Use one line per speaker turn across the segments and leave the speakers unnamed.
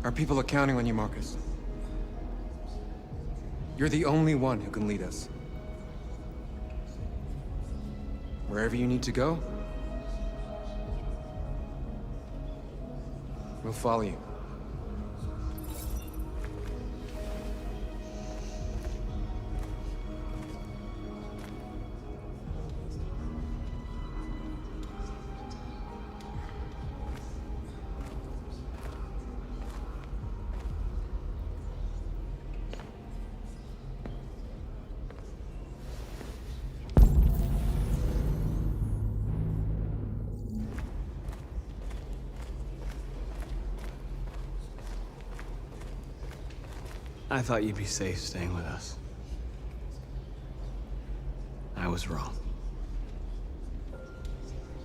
Our people are counting on you, Marcus. You're the only one who can lead us. Wherever you need to go, we'll follow you.
I thought you'd be safe staying with us. I was wrong.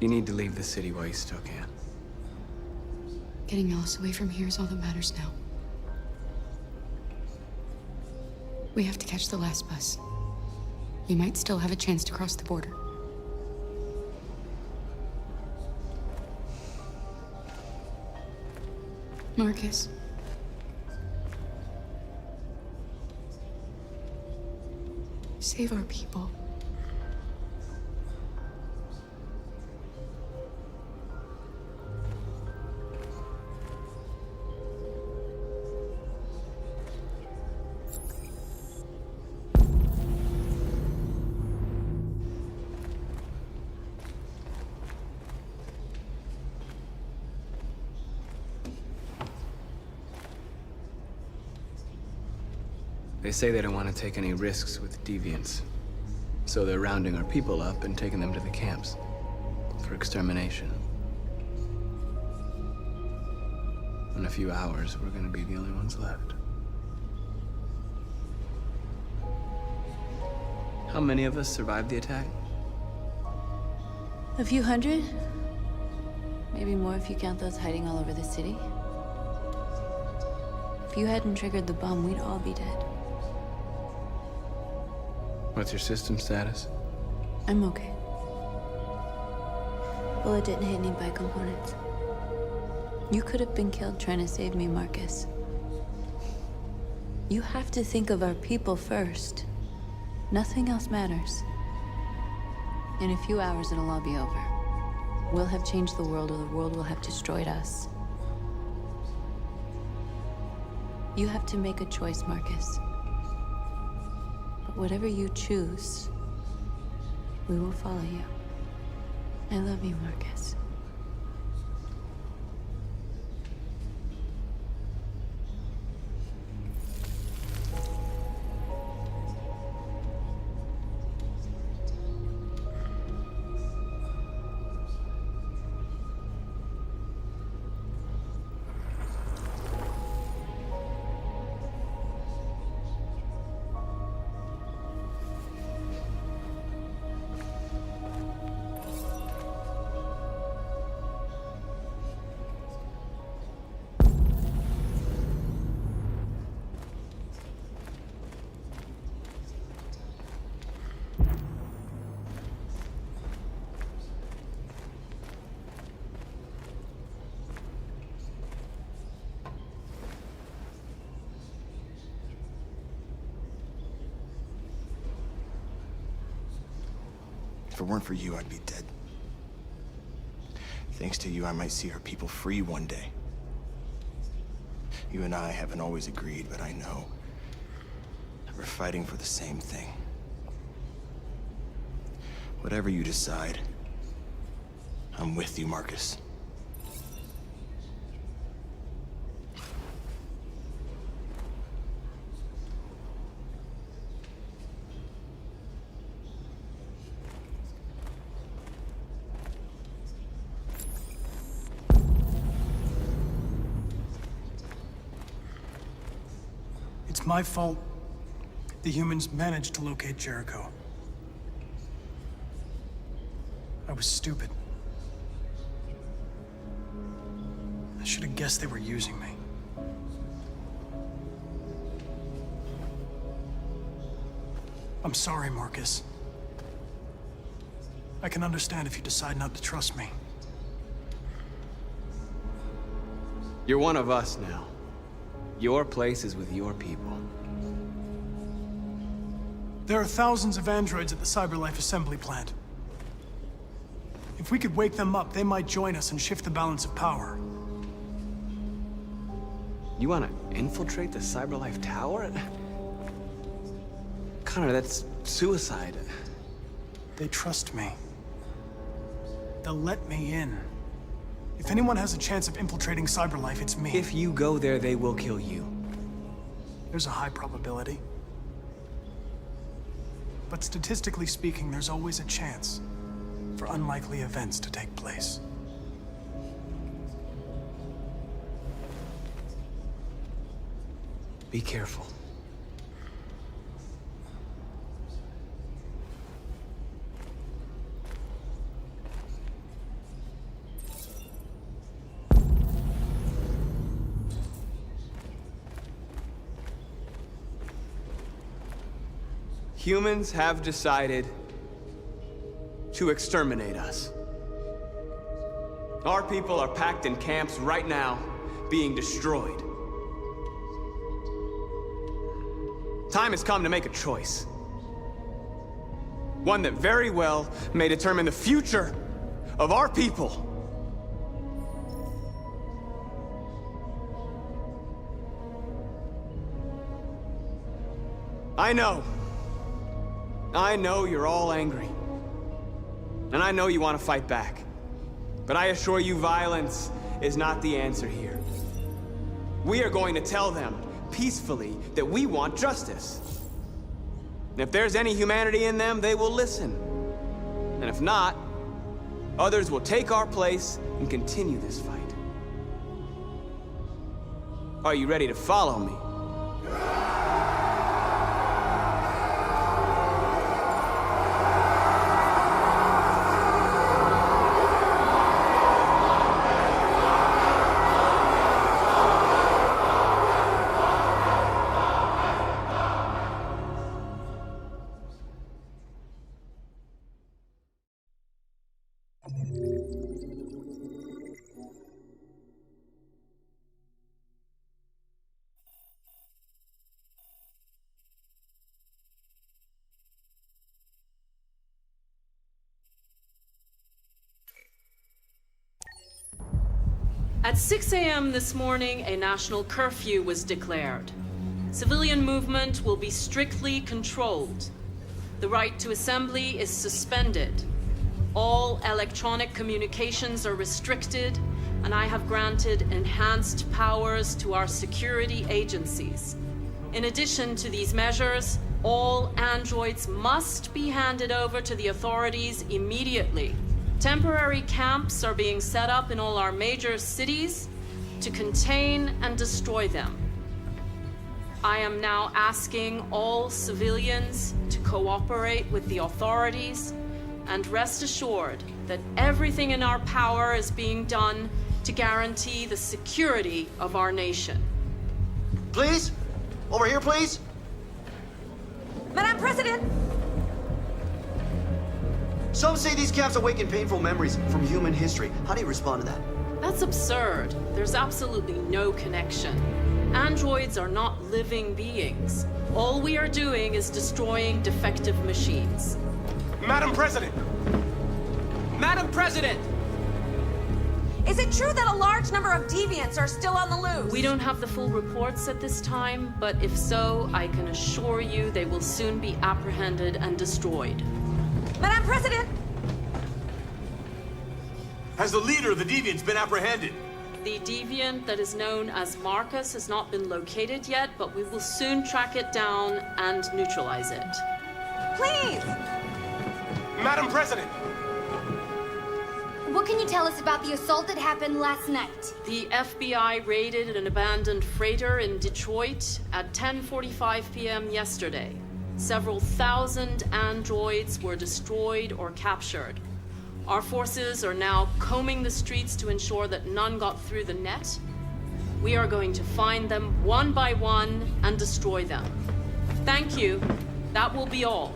You need to leave the city while you still can.
Getting Alice away from here is all that matters now. We have to catch the last bus. We might still have a chance to cross the border. Marcus. Save our people.
They say they don't want to take any risks with deviants. So they're rounding our people up and taking them to the camps for extermination. In a few hours, we're gonna be the only ones left. How many of us survived the attack?
A few hundred? Maybe more if you count those hiding all over the city. If you hadn't triggered the bomb, we'd all be dead.
What's your system status?
I'm okay. Bullet didn't hit any bike components. You could have been killed trying to save me, Marcus. You have to think of our people first. Nothing else matters. In a few hours, it'll all be over. We'll have changed the world, or the world will have destroyed us. You have to make a choice, Marcus. But whatever you choose, we will follow you. I love you, Marcus.
If it weren't for you, I'd be dead. Thanks to you, I might see our people free one day. You and I haven't always agreed, but I know that we're fighting for the same thing. Whatever you decide, I'm with you, Marcus.
It's my fault the humans managed to locate Jericho. I was stupid. I should have guessed they were using me. I'm sorry, Marcus. I can understand if you decide not to trust me.
You're one of us now. Your place is with your people.
There are thousands of androids at the CyberLife assembly plant. If we could wake them up, they might join us and shift the balance of power.
You want to infiltrate the CyberLife tower? Connor, that's suicide.
They trust me. They'll let me in. If anyone has a chance of infiltrating CyberLife, it's me.
If you go there, they will kill you.
There's a high probability. But statistically speaking, there's always a chance for unlikely events to take place.
Be careful. Humans have decided to exterminate us. Our people are packed in camps right now, being destroyed. Time has come to make a choice. One that very well may determine the future of our people. I know you're all angry. And I know you want to fight back. But I assure you, violence is not the answer here. We are going to tell them, peacefully, that we want justice. And if there's any humanity in them, they will listen. And if not, others will take our place and continue this fight. Are you ready to follow me?
At 6 a.m. this morning, a national curfew was declared. Civilian movement will be strictly controlled. The right to assembly is suspended. All electronic communications are restricted, and I have granted enhanced powers to our security agencies. In addition to these measures, all androids must be handed over to the authorities immediately. Temporary camps are being set up in all our major cities to contain and destroy them. I am now asking all civilians to cooperate with the authorities and rest assured that everything in our power is being done to guarantee the security of our nation.
Please? Over here, please?
Madam President!
Some say these camps awaken painful memories from human history. How do you respond to that?
That's absurd. There's absolutely no connection. Androids are not living beings. All we are doing is destroying defective machines.
Madam President!
Madam President!
Is it true that a large number of deviants are still on the loose?
We don't have the full reports at this time, but if so, I can assure you they will soon be apprehended and destroyed.
Madam President!
Has the leader of the Deviants been apprehended?
The deviant that is known as Marcus has not been located yet, but we will soon track it down and neutralize it.
Please!
Madam President!
What can you tell us about the assault that happened last night?
The FBI raided an abandoned freighter in Detroit at 10:45 p.m. yesterday. Several thousand androids were destroyed or captured. Our forces are now combing the streets to ensure that none got through the net. We are going to find them one by one and destroy them. Thank you. That will be all.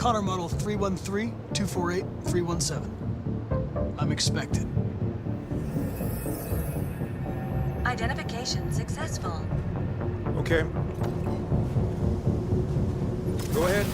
Connor model 313-248-317. I'm expected.
Identification successful.
Okay. Go ahead.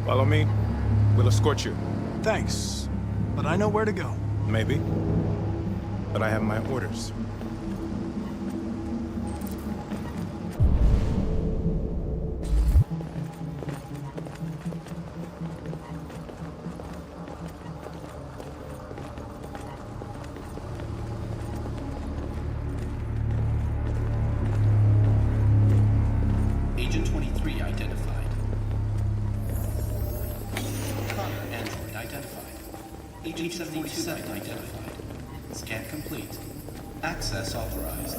Follow me. We'll escort you.
Thanks, but I know where to go.
Maybe. But I have my orders.
Agent 23 identified. Connor android identified. Agent 77 identified. Scan complete. Access authorized.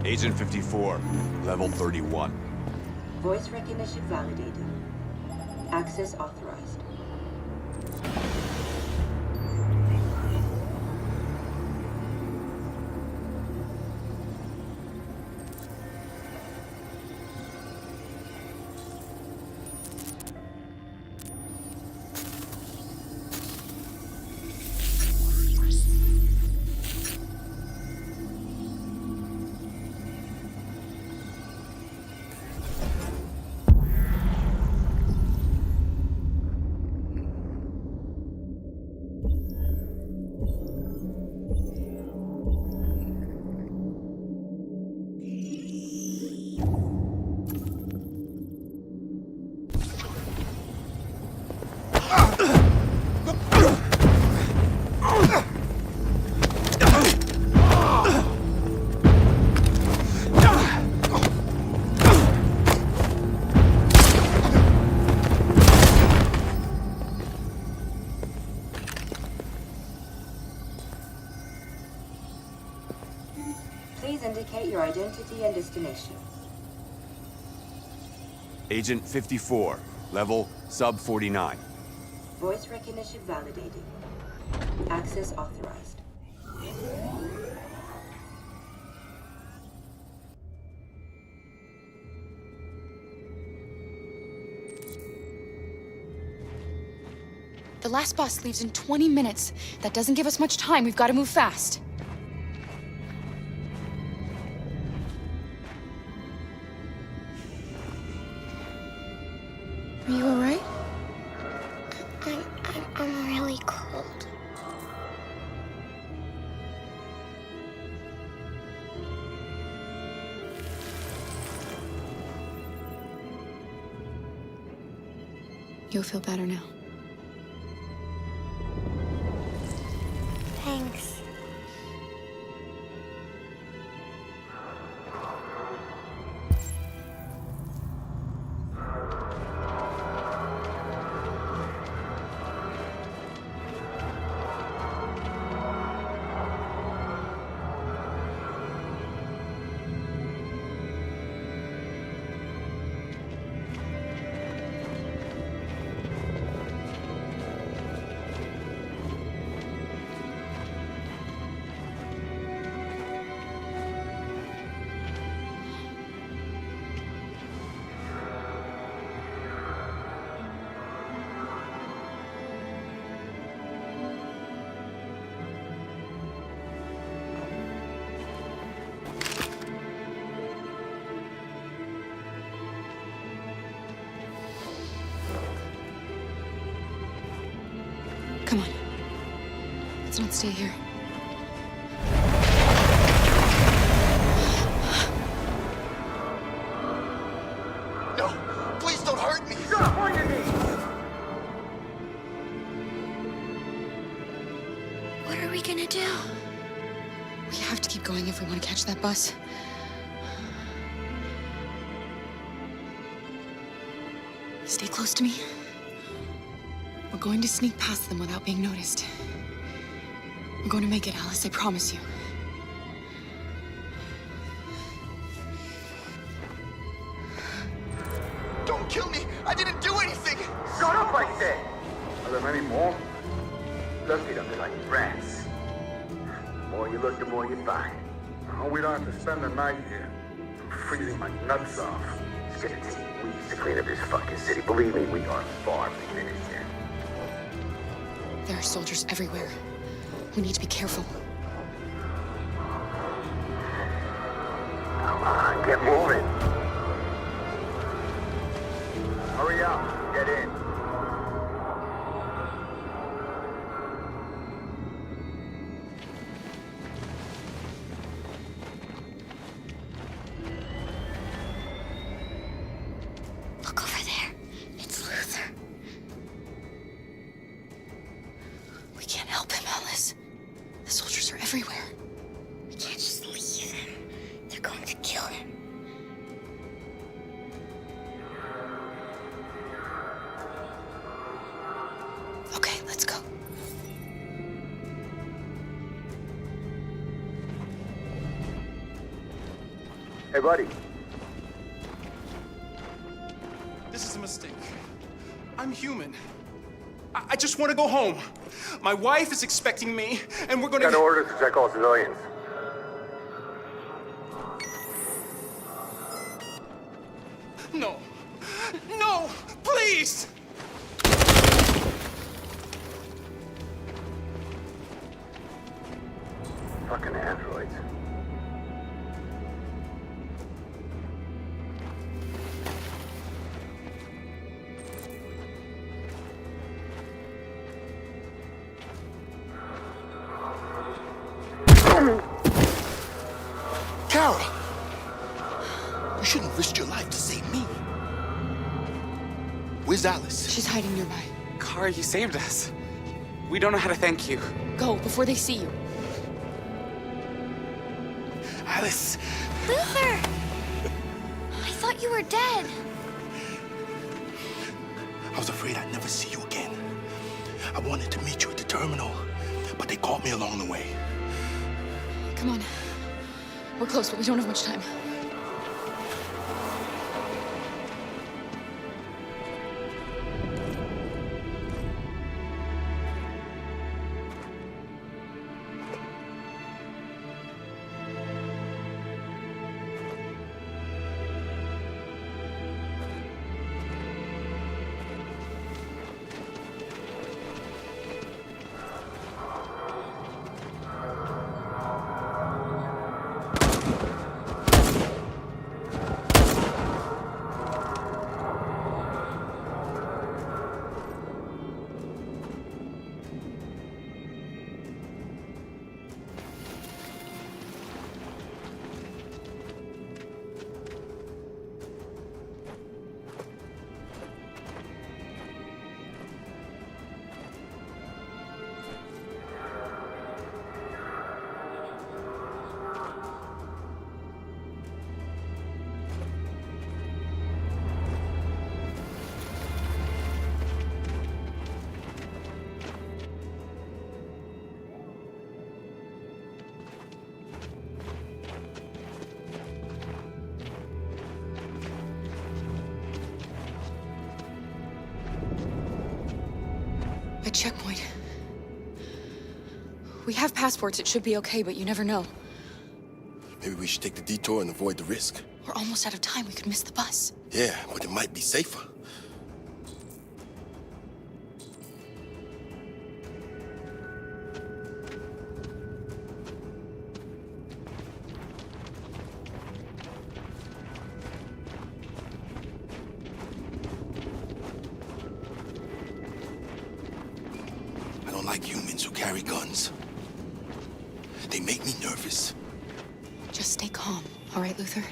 Agent 54, level 31.
Voice recognition validated. Access authorized. Please indicate your identity and destination.
Agent 54, level sub 49.
Voice recognition validated. Access authorized.
The last bus leaves in 20 minutes. That doesn't give us much time. We've got to move fast. Are you all right?
I'm really cold.
You'll feel better now.
Thanks.
Come on. Let's not stay here.
No, please don't hurt me.
Stop on your knees.
What are we gonna do? We have to keep going if we want to catch that bus. Stay close to me. We're going to sneak past them without being noticed. We're going to make it, Alice, I promise you.
Don't kill me. I didn't do anything.
Shut up, I said. Are there many more? Look at them, they're like rats. The more you look, the more you find. Oh, we don't have to spend the night here. I'm freezing my nuts off. It's gonna take weeks to clean up this fucking city. Believe me, we are far from finished here.
There are soldiers everywhere. We need to be careful.
Come on, get moving. Hurry up, get in.
Look over there. It's Luther.
We can't help him, Alice. The soldiers are everywhere.
We can't just leave him. They're going to kill him.
Okay, let's go.
Hey, buddy.
This is a mistake. I'm human. I just want to go home. My wife is expecting me, and we're gonna...
Got orders to check all civilians.
No. No! Please!
Fucking androids.
Kara! You shouldn't risk your life to save me. Where's Alice?
She's hiding nearby.
Kara, you saved us. We don't know how to thank you.
Go, before they see you.
Alice!
Luther! I thought you were dead.
I was afraid I'd never see you again. I wanted to meet you at the terminal, but they caught me along the way.
Come on. We're close, but we don't have much time. A checkpoint. We have passports, it should be okay, but you never know.
Maybe we should take the detour and avoid the risk.
We're almost out of time, we could miss the bus.
Yeah, but it might be safer. I don't like humans who carry guns. They make me nervous.
Just stay calm, all right, Luther?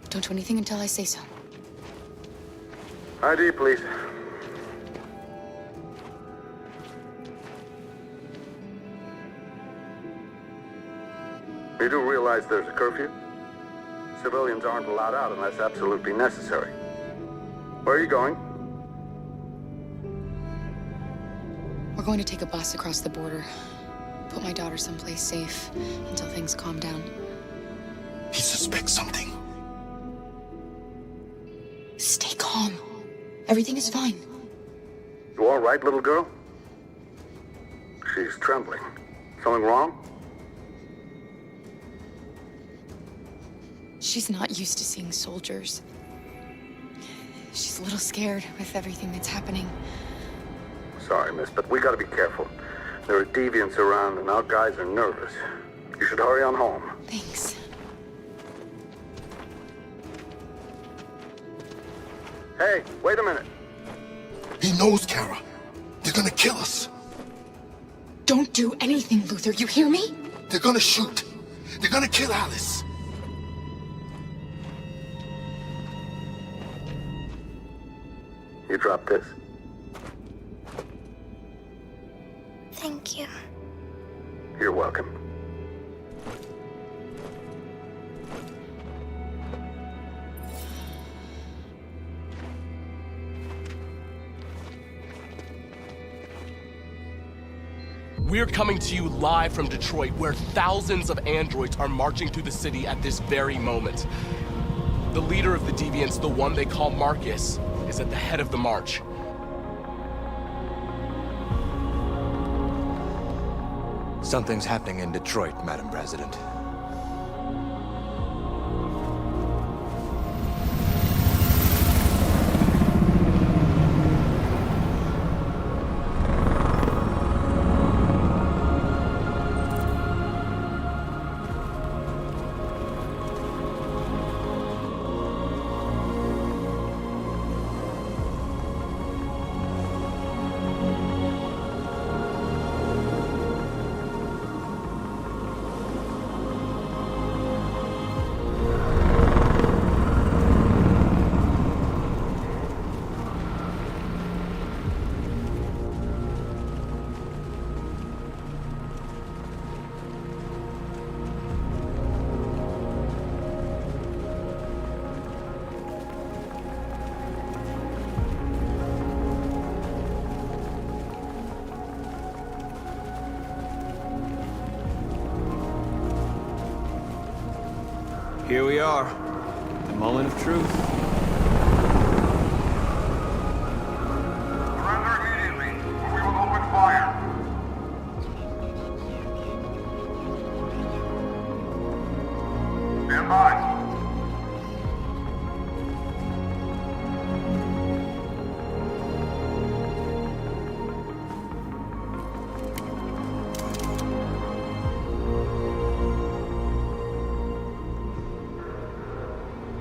Don't do anything until I say so.
ID, please. You do realize there's a curfew? Civilians aren't allowed out unless absolutely necessary. Where are you going?
We're going to take a bus across the border. Put my daughter someplace safe until things calm down.
He suspects something.
Stay calm. Everything is fine.
You all right, little girl? She's trembling. Something wrong?
She's not used to seeing soldiers. She's a little scared with everything that's happening.
Sorry, miss, but we gotta be careful. There are deviants around and our guys are nervous. You should hurry on home.
Thanks.
Hey, wait a minute.
He knows, Kara. They're gonna kill us.
Don't do anything, Luther, you hear me?
They're gonna shoot. They're gonna kill Alice.
You drop this.
Thank you.
You're welcome.
We're coming to you live from Detroit, where thousands of androids are marching through the city at this very moment. The leader of the deviants, the one they call Marcus, is at the head of the march.
Something's happening in Detroit, Madam President.
Here we are, the moment of truth.
Surrender immediately, or we will open fire. Stand by.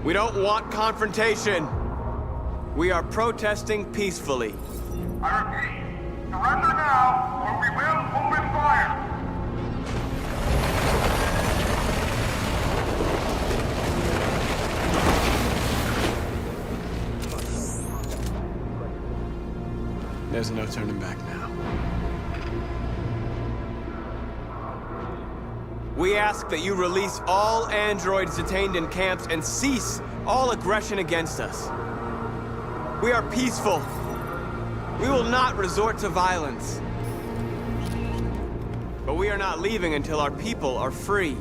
We don't want confrontation. We are protesting peacefully.
I repeat, surrender now, or we will open fire.
There's no turning back now. We ask that you release all androids detained in camps and cease all aggression against us. We are peaceful. We will not resort to violence. But we are not leaving until our people are free.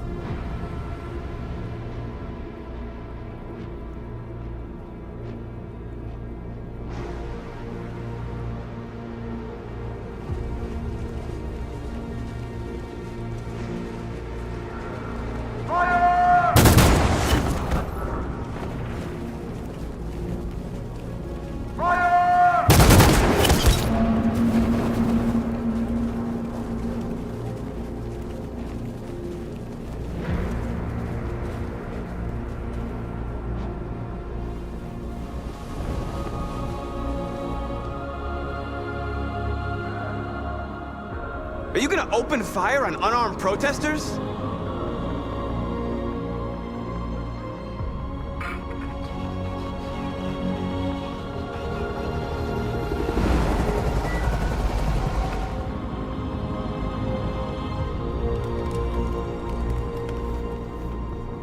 Are you gonna open fire on unarmed protesters?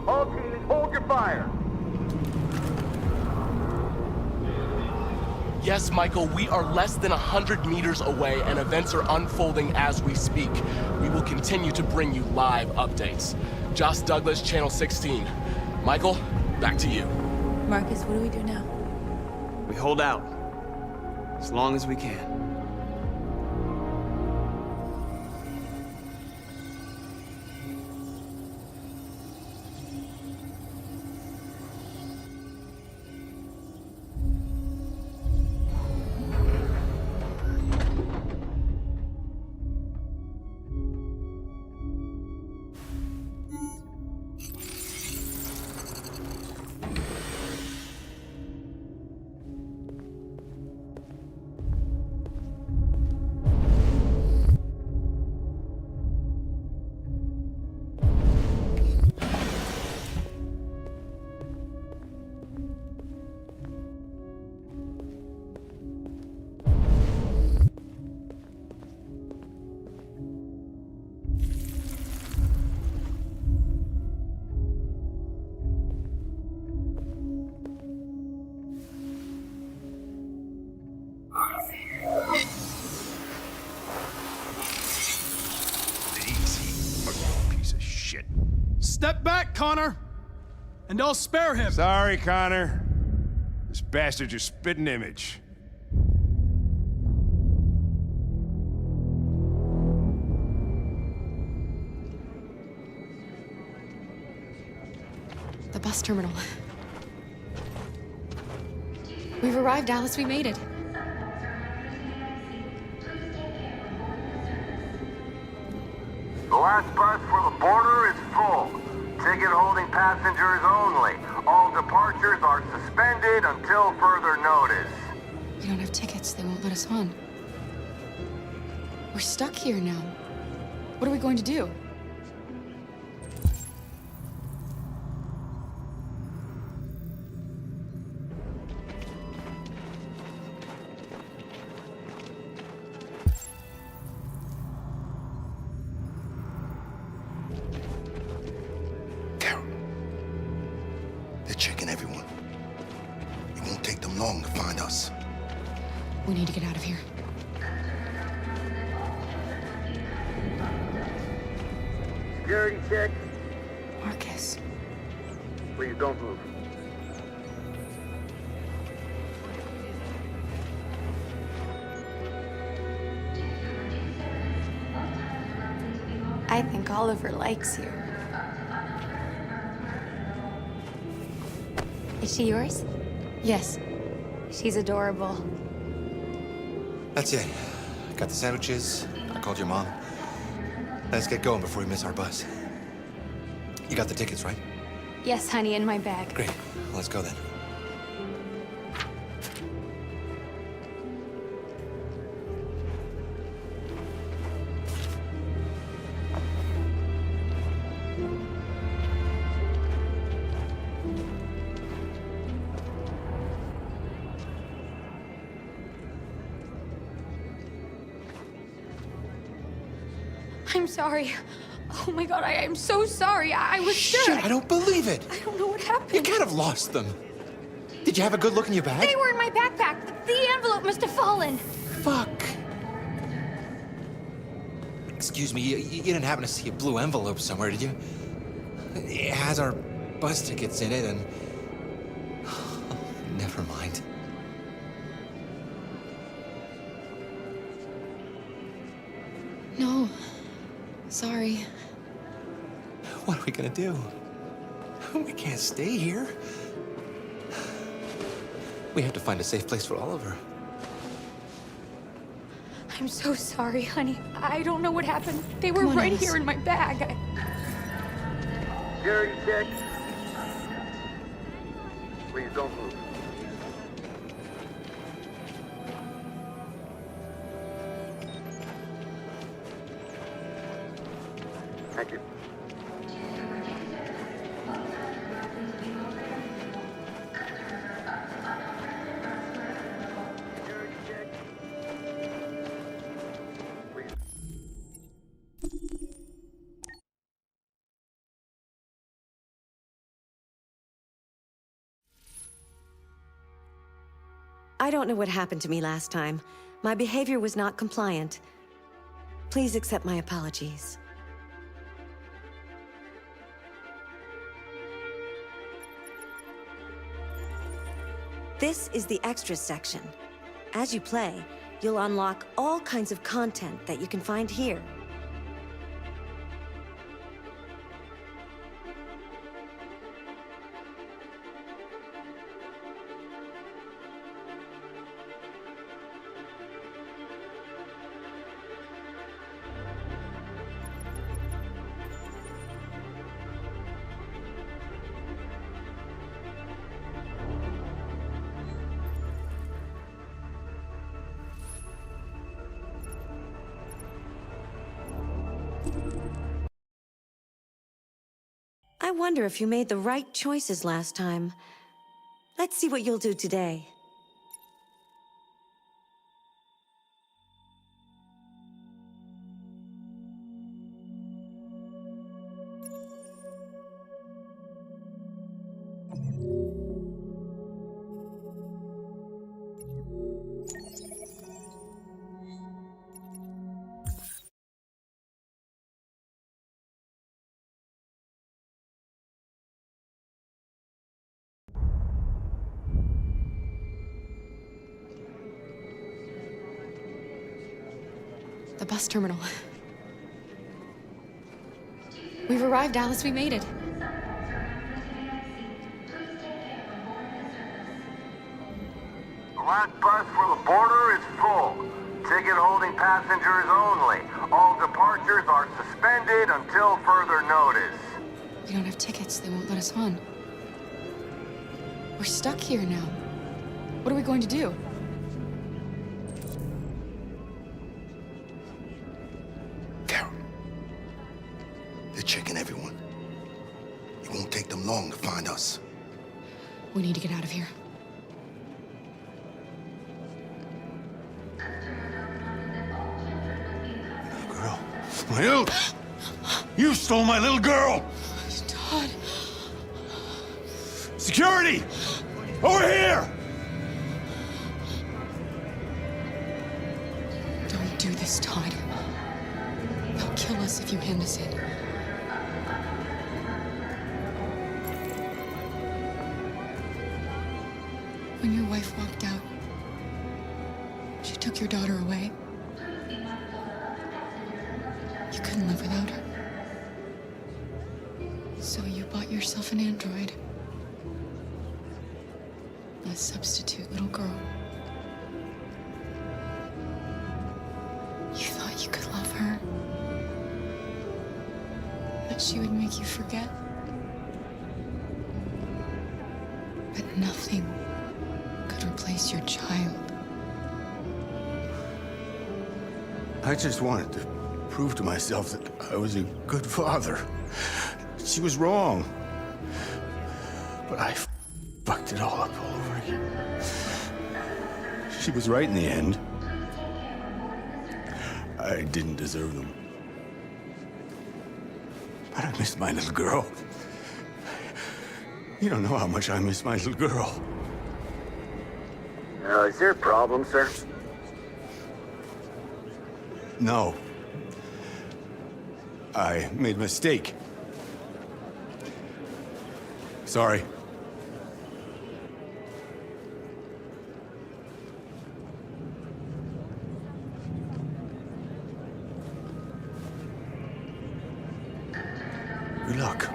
All teams, hold your fire.
Yes, Michael, we are less than 100 meters away and events are unfolding as we speak. We will continue to bring you live updates. Josh Douglas, Channel 16. Michael, back to you.
Marcus, what do we do now?
We hold out. As long as we can.
Step back, Connor! And I'll spare him!
Sorry, Connor. This bastard's your spitting image.
The bus terminal. We've arrived, Alice. We made it.
The last bus for the border is full. Ticket-holding passengers only. All departures are suspended until further notice.
We don't have tickets. They won't let us on. We're stuck here now. What are we going to do?
They're checking everyone. It won't take them long to find us.
We need to get out of here.
Security check.
Marcus.
Please don't move.
I think Oliver likes you. Is she yours?
Yes.
She's adorable.
That's it. Got the sandwiches. I called your mom. Let's get going before we miss our bus. You got the tickets, right?
Yes, honey, in my bag.
Great. Let's go then.
I'm sorry. Oh my god, I am so sorry. I was sure.
Shit, I don't believe it.
I don't know what happened.
You can't have lost them. Did you have a good look in your bag?
They were in my backpack. The envelope must have fallen.
Fuck. Excuse me, you didn't happen to see a blue envelope somewhere, did you? It has our bus tickets in it and... Never mind.
No. Sorry.
What are we gonna do? We can't stay here. We have to find a safe place for Oliver.
I'm so sorry, honey. I don't know what happened. They were
Come on,
right
Alice.
here in my bag.
Security check. Please don't move. Thank you.
I don't know what happened to me last time. My behavior was not compliant. Please accept my apologies. This is the extras section. As you play, you'll unlock all kinds of content that you can find here. I wonder if you made the right choices last time. Let's see what you'll do today.
The bus terminal. We've arrived, Alice. We made it.
The last bus for the border is full. Ticket holding passengers only. All departures are suspended until further notice.
We don't have tickets. They won't let us on. We're stuck here now. What are we going to do?
They're checking everyone. It won't take them long to find us.
We need to get out of here.
Girl. You! You stole my little girl!
Todd.
Security! Over here!
Don't do this, Todd. They'll kill us if you hand us in. When your wife walked out, she took your daughter away. You couldn't live without her. So you bought yourself an android. A substitute little girl. You thought you could love her. That she would make you forget. But nothing could replace your child.
I just wanted to prove to myself that I was a good father. She was wrong. But I fucked it all up all over again. She was right in the end. I didn't deserve them. But I miss my little girl. You don't know how much I miss my little girl.
Is there a problem, sir?
No. I made a mistake. Sorry. Good luck.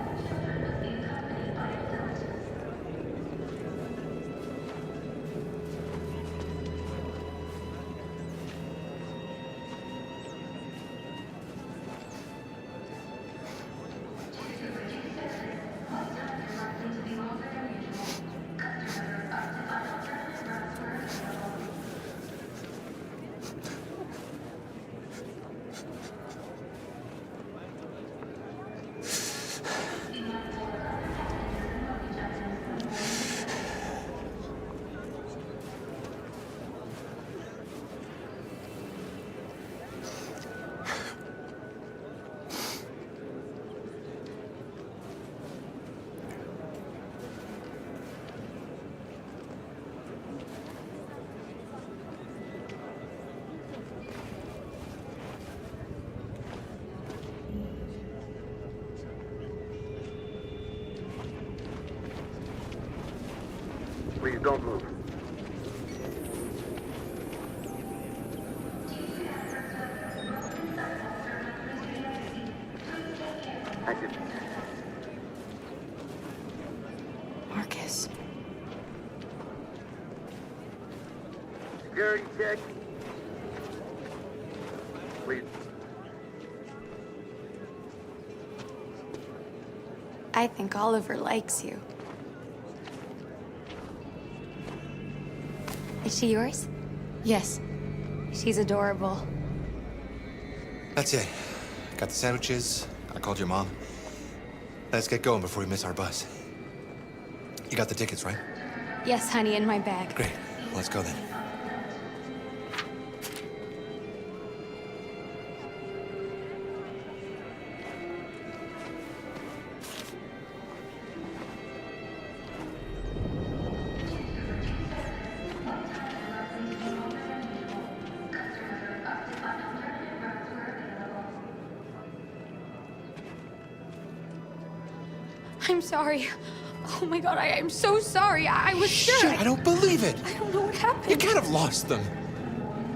Please don't move. Exit.
Marcus.
Security check. Please.
I think Oliver likes you. Is she yours?
Yes.
She's adorable.
That's it. Got the sandwiches. I called your mom. Let's get going before we miss our bus. You got the tickets, right?
Yes, honey, in my bag.
Great. Let's go then.
I'm sorry. Oh my god, I am so sorry. I was sure.
Shit, I don't believe it.
I don't know what happened.
You kind of lost them.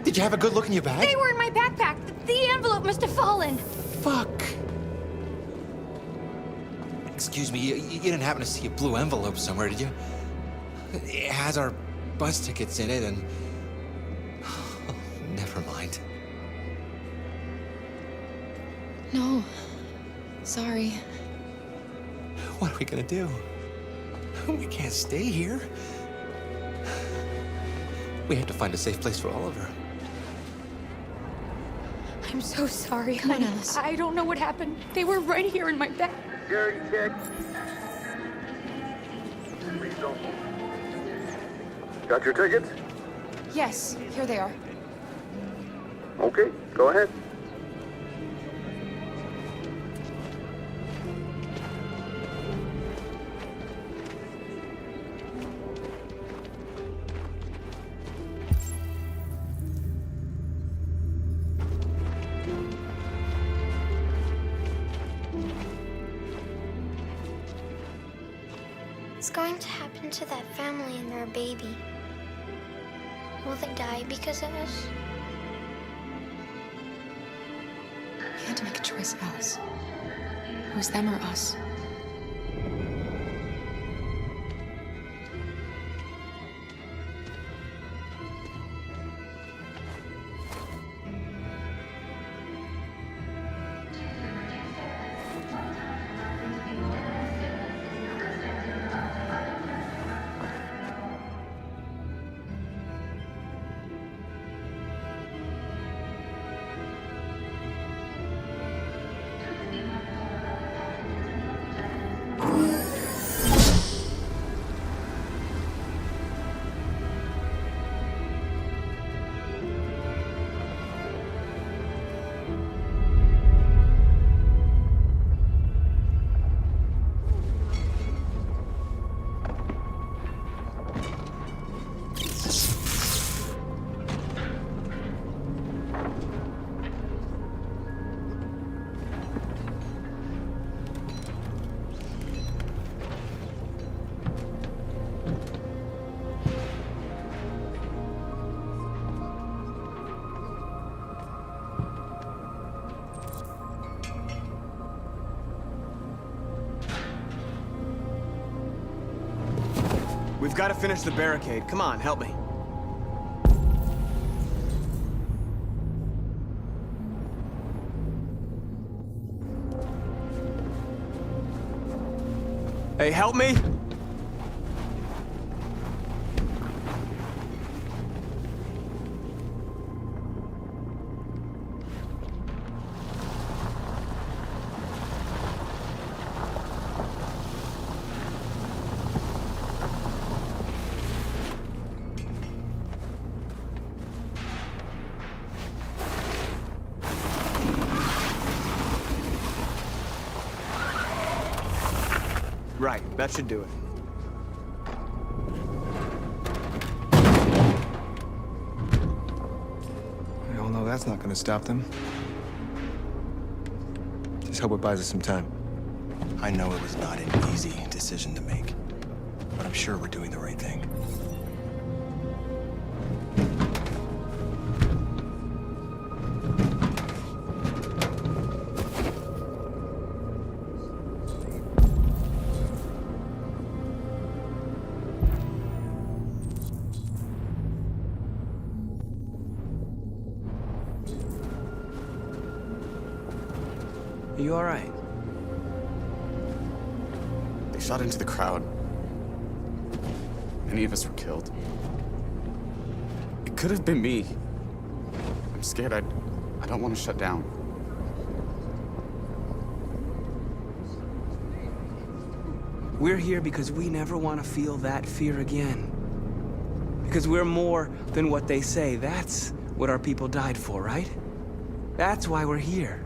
Did you have a good look in your bag?
They were in my backpack. The envelope must have fallen.
Fuck. Excuse me, you didn't happen to see a blue envelope somewhere, did you? It has our bus tickets in it and... Oh, never mind.
No. Sorry.
What are we gonna do? We can't stay here. We have to find a safe place for Oliver.
I'm so sorry,
Come on,
honey.
Alice.
I don't know what happened. They were right here in my bag.
Security check. Please don't move. Got your tickets?
Yes, here they are.
Okay, go ahead.
What's going to happen to that family and their baby? Will they die because of us?
You had to make a choice, Alice. It was them or us.
We've got to finish the barricade. Come on, help me. Hey, help me! Right, that should do it.
We all know that's not gonna stop them. Just hope it buys us some time.
I know it was not an easy decision to make, but I'm sure we're doing the right thing.
Are you all right?
They shot into the crowd. Many of us were killed. It could have been me. I'm scared. I don't want to shut down.
We're here because we never want to feel that fear again. Because we're more than what they say. That's what our people died for, right? That's why we're here.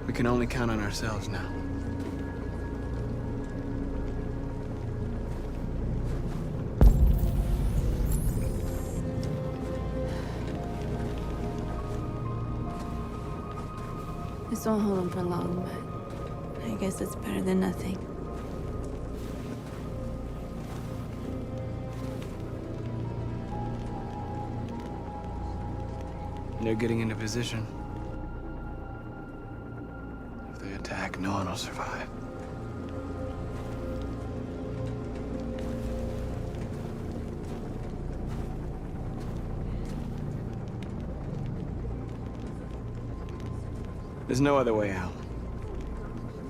We can only count on ourselves now.
This won't hold him for long, but I guess it's better than nothing.
They're getting into position. If they attack, no one will survive. There's no other way out.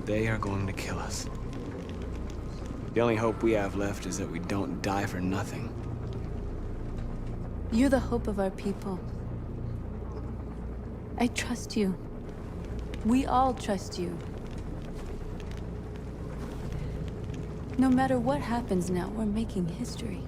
They are going to kill us. The only hope we have left is that we don't die for nothing.
You're the hope of our people. I trust you. We all trust you. No matter what happens now, we're making history.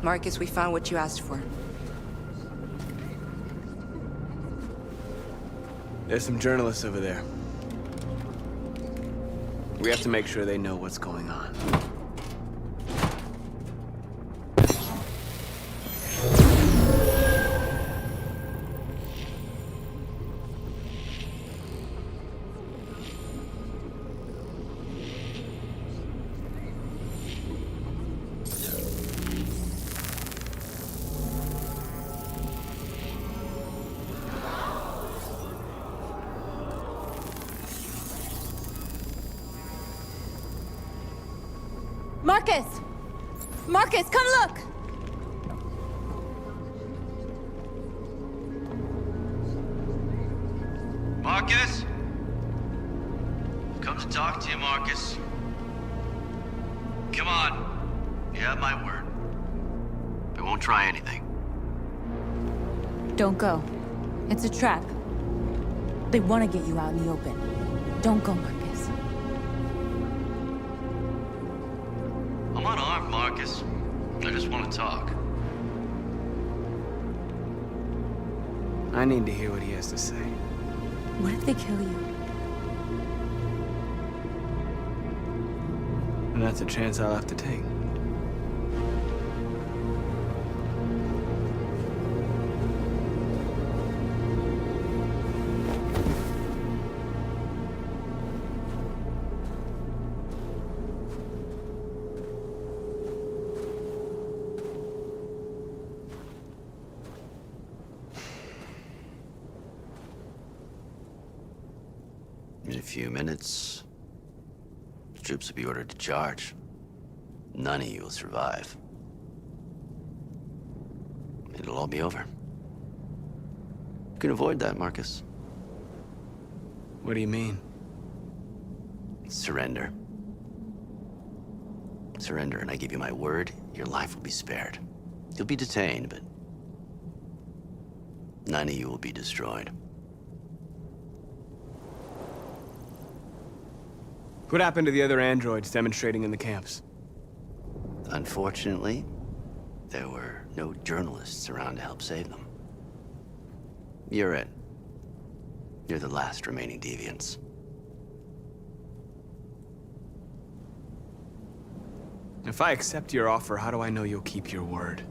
Marcus, we found what you asked for.
There's some journalists over there. We have to make sure they know what's going on.
Marcus! Marcus, come look!
Marcus? Come to talk to you, Marcus. Come on. You have my word. I won't try anything.
Don't go. It's a trap. They want to get you out in the open. Don't go, Marcus.
Marcus. I just want to talk.
I need to hear what he has to say.
What if they kill you?
And that's a chance I'll have to take.
In a few minutes, the troops will be ordered to charge. None of you will survive. It'll all be over. You can avoid that, Marcus.
What do you mean?
Surrender. Surrender, and I give you my word, your life will be spared. You'll be detained, but none of you will be destroyed.
What happened to the other androids demonstrating in the camps?
Unfortunately, there were no journalists around to help save them. You're it. You're the last remaining deviants.
If I accept your offer, how do I know you'll keep your word?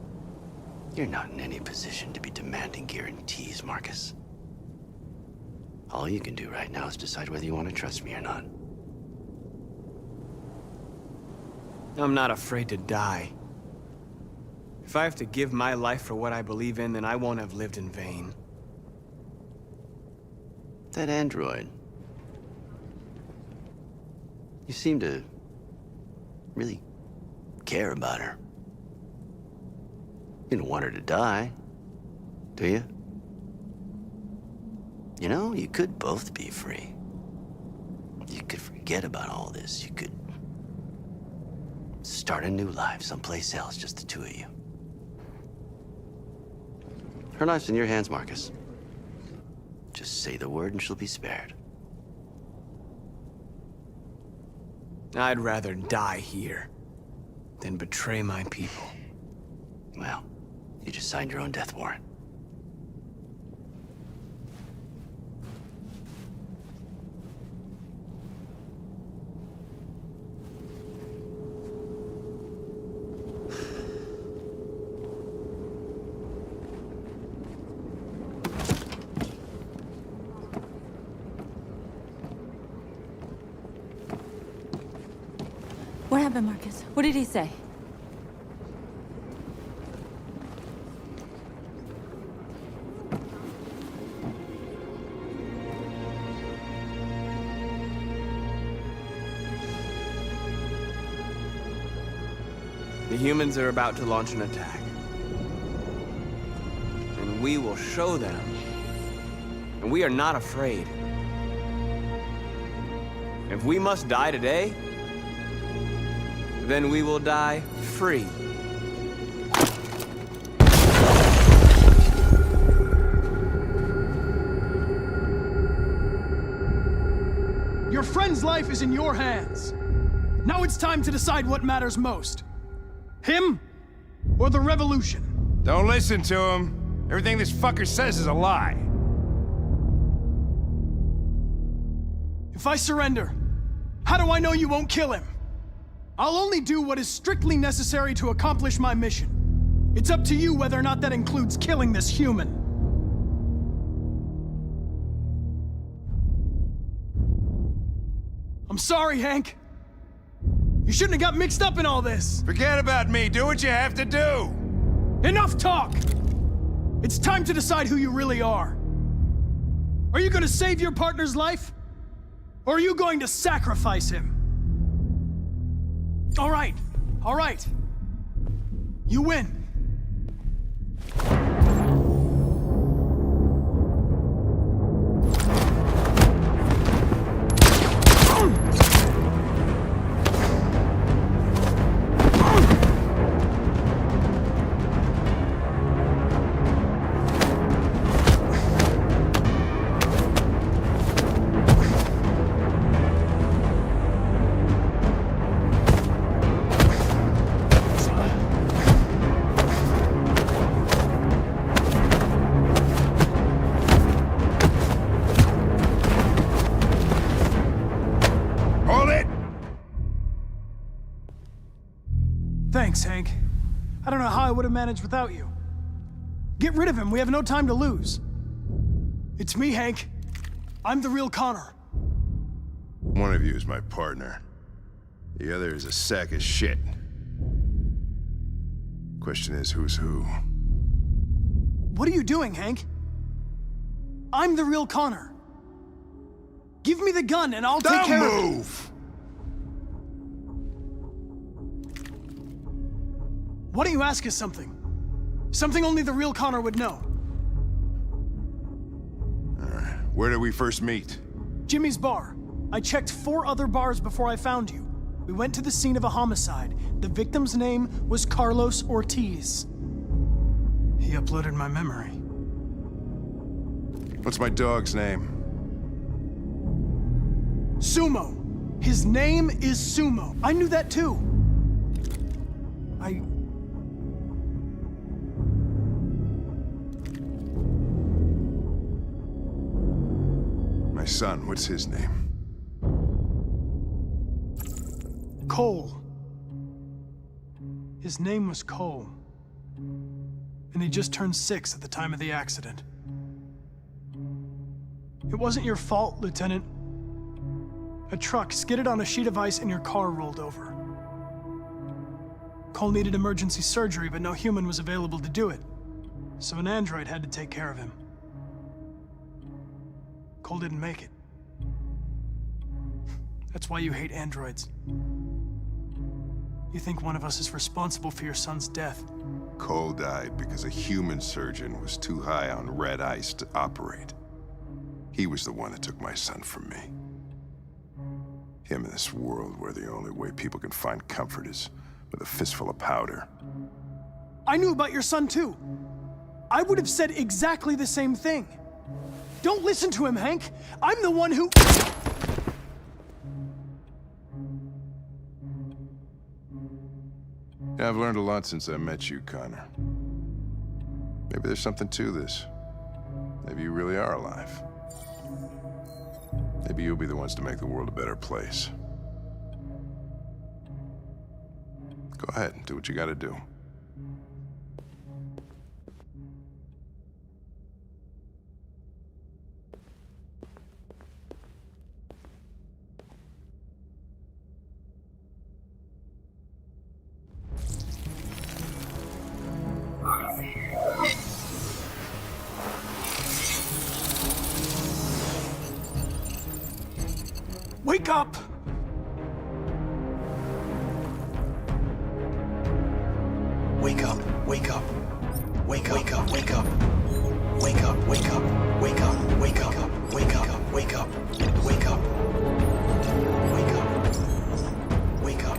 You're not in any position to be demanding guarantees, Marcus. All you can do right now is decide whether you want to trust me or not.
I'm not afraid to die. If I have to give my life for what I believe in, then I won't have lived in vain.
That android. You seem to really care about her. You don't want her to die, do you? You know, you could both be free. You could forget about all this. You could start a new life someplace else, just the two of you. Her life's in your hands, Marcus. Just say the word and she'll be spared.
I'd rather die here than betray my people.
Well, you just signed your own death warrant.
What happened, Marcus? What did he say?
The humans are about to launch an attack. And we will show them. And we are not afraid. If we must die today, then we will die free.
Your friend's life is in your hands. Now it's time to decide what matters most. Him or the revolution?
Don't listen to him. Everything this fucker says is a lie.
If I surrender, how do I know you won't kill him? I'll only do what is strictly necessary to accomplish my mission. It's up to you whether or not that includes killing this human. I'm sorry, Hank. You shouldn't have got mixed up in all this.
Forget about me. Do what you have to do.
Enough talk! It's time to decide who you really are. Are you going to save your partner's life? Or are you going to sacrifice him? All right. You win. Thanks, Hank. I don't know how I would have managed without you. Get rid of him. We have no time to lose. It's me, Hank. I'm the real Connor.
One of you is my partner. The other is a sack of shit. Question is, who's who?
What are you doing, Hank? I'm the real Connor. Give me the gun and I'll take care of it.
Don't move!
Why don't you ask us something? Something only the real Connor would know.
All right. Where did we first meet?
Jimmy's bar. I checked 4 other bars before I found you. We went to the scene of a homicide. The victim's name was Carlos Ortiz. He uploaded my memory.
What's my dog's name?
Sumo. His name is Sumo. I knew that too.
My son, what's his name?
Cole. His name was Cole. And he just turned 6 at the time of the accident. It wasn't your fault, Lieutenant. A truck skidded on a sheet of ice and your car rolled over. Cole needed emergency surgery, but no human was available to do it. So an android had to take care of him. Cole didn't make it. That's why you hate androids. You think one of us is responsible for your son's death.
Cole died because a human surgeon was too high on red ice to operate. He was the one that took my son from me. Him in this world where the only way people can find comfort is with a fistful of powder.
I knew about your son too. I would have said exactly the same thing. Don't listen to him, Hank. I'm the one who...
Yeah, I've learned a lot since I met you, Connor. Maybe there's something to this. Maybe you really are alive. Maybe you'll be the ones to make the world a better place. Go ahead and do what you gotta do.
Wake up!
Wake up, wake up. Wake up, wake up, wake up. Wake up, wake up, wake up, wake up, wake up, wake up, wake up. Wake up. Wake up.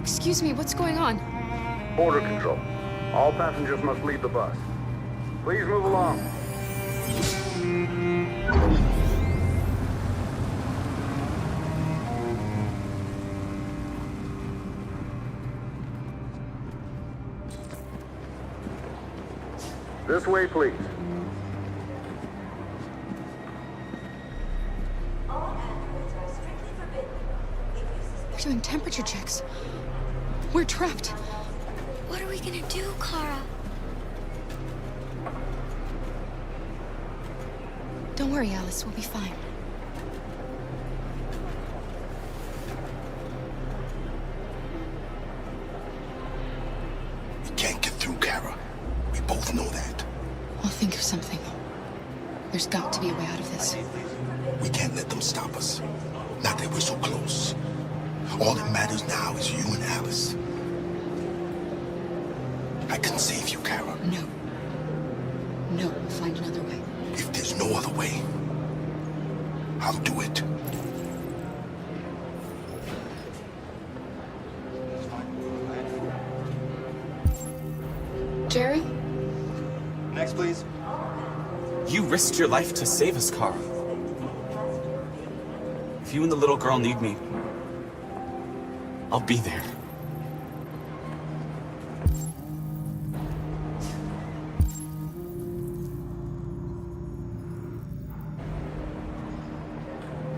Excuse me, what's going on?
Border control. All passengers must leave the bus. Please move along. This way, please.
We're doing temperature checks. We're trapped.
What are we gonna do, Kara?
Don't worry, Alice. We'll be fine.
We can't get through, Kara. We both know that.
I'll think of something. There's got to be a way out of this.
We can't let them stop us. Not that we're so close. All that matters now is you and Alice. I can save you, Kara.
No. No, we'll find another way.
If there's no other way, I'll do it.
Jerry?
Next, please.
You risked your life to save us, Carl. If you and the little girl need me, I'll be there.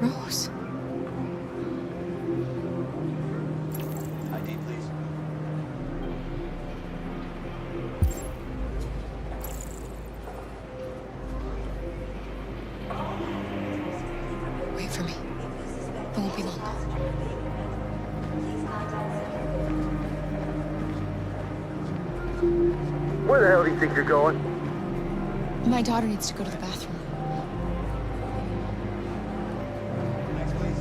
Rose.
ID, please.
Wait for me. It won't be long.
Where the hell do you think you're going?
My daughter needs to go to the bathroom.
Next, please.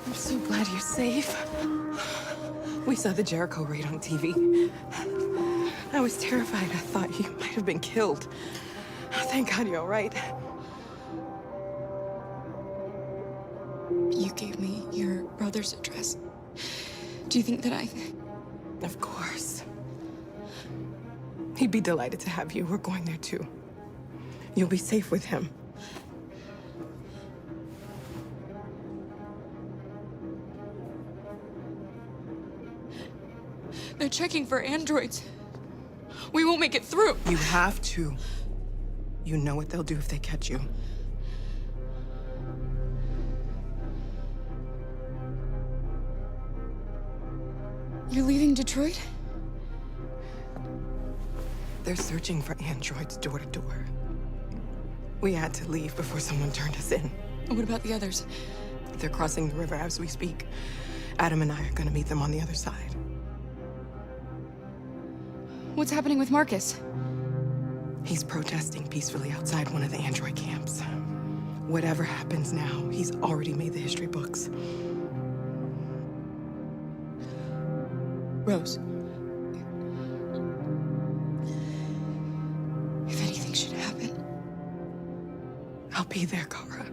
I'm so glad you're safe. We saw the Jericho raid on TV. I was terrified. I thought you might have been killed. Thank God you're all right.
You gave me your brother's address. Do you think that I...
Of course. He'd be delighted to have you. We're going there too. You'll be safe with him.
They're checking for androids. We won't make it through.
You have to. You know what they'll do if they catch you.
You're leaving Detroit?
They're searching for androids door to door. We had to leave before someone turned us in.
What about the others?
They're crossing the river as we speak. Adam and I are gonna meet them on the other side.
What's happening with Marcus?
He's protesting peacefully outside one of the android camps. Whatever happens now, he's already made the history books.
Rose. If anything should happen,
I'll be there, Kara.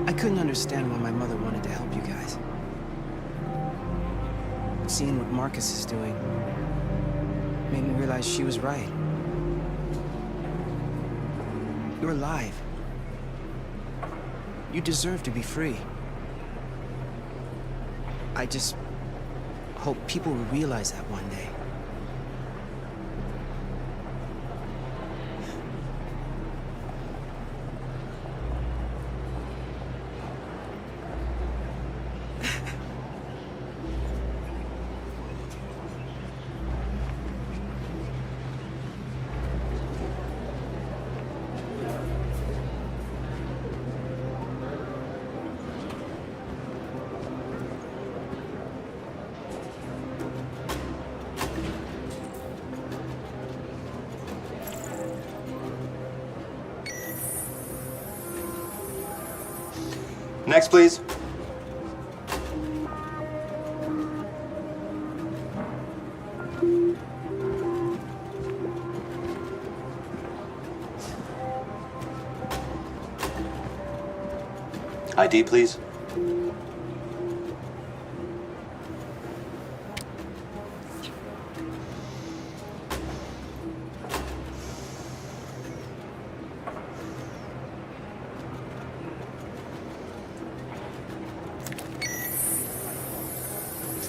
I couldn't understand why my mother wanted to help you guys. But seeing what Marcus is doing made me realize she was right. You're alive. You deserve to be free. I just hope people will realize that one day.
Next, please. ID, please.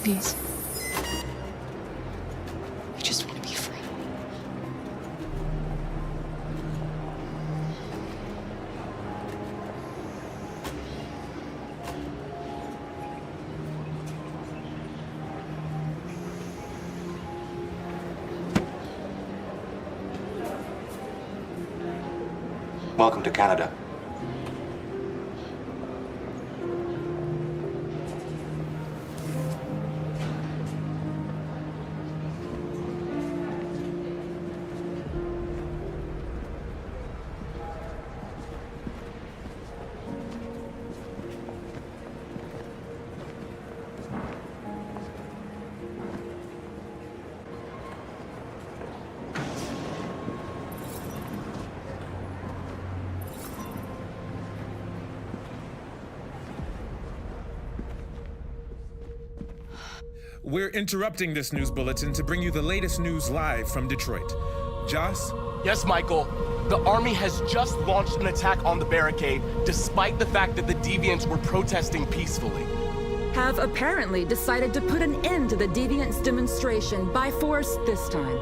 Please. I just want to be free.
Welcome to Canada.
We're interrupting this news bulletin to bring you the latest news live from Detroit. Joss?
Yes, Michael. The army has just launched an attack on the barricade, despite the fact that the Deviants were protesting peacefully.
Have apparently decided to put an end to the Deviants' demonstration by force this time.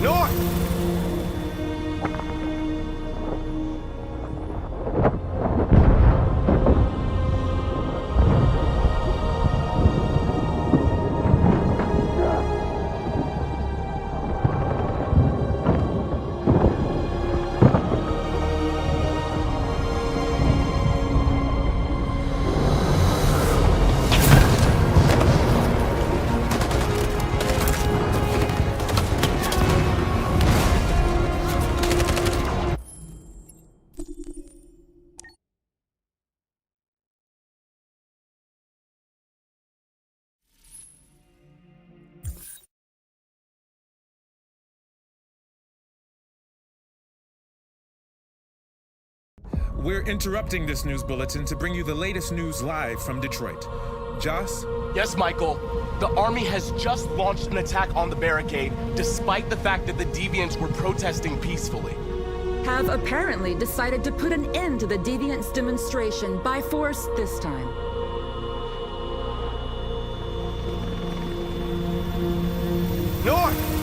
North!
We're interrupting this news bulletin to bring you the latest news live from Detroit. Joss?
Yes, Michael. The army has just launched an attack on the barricade, despite the fact that the Deviants were protesting peacefully.
Have apparently decided to put an end to the Deviants' demonstration by force this time.
North!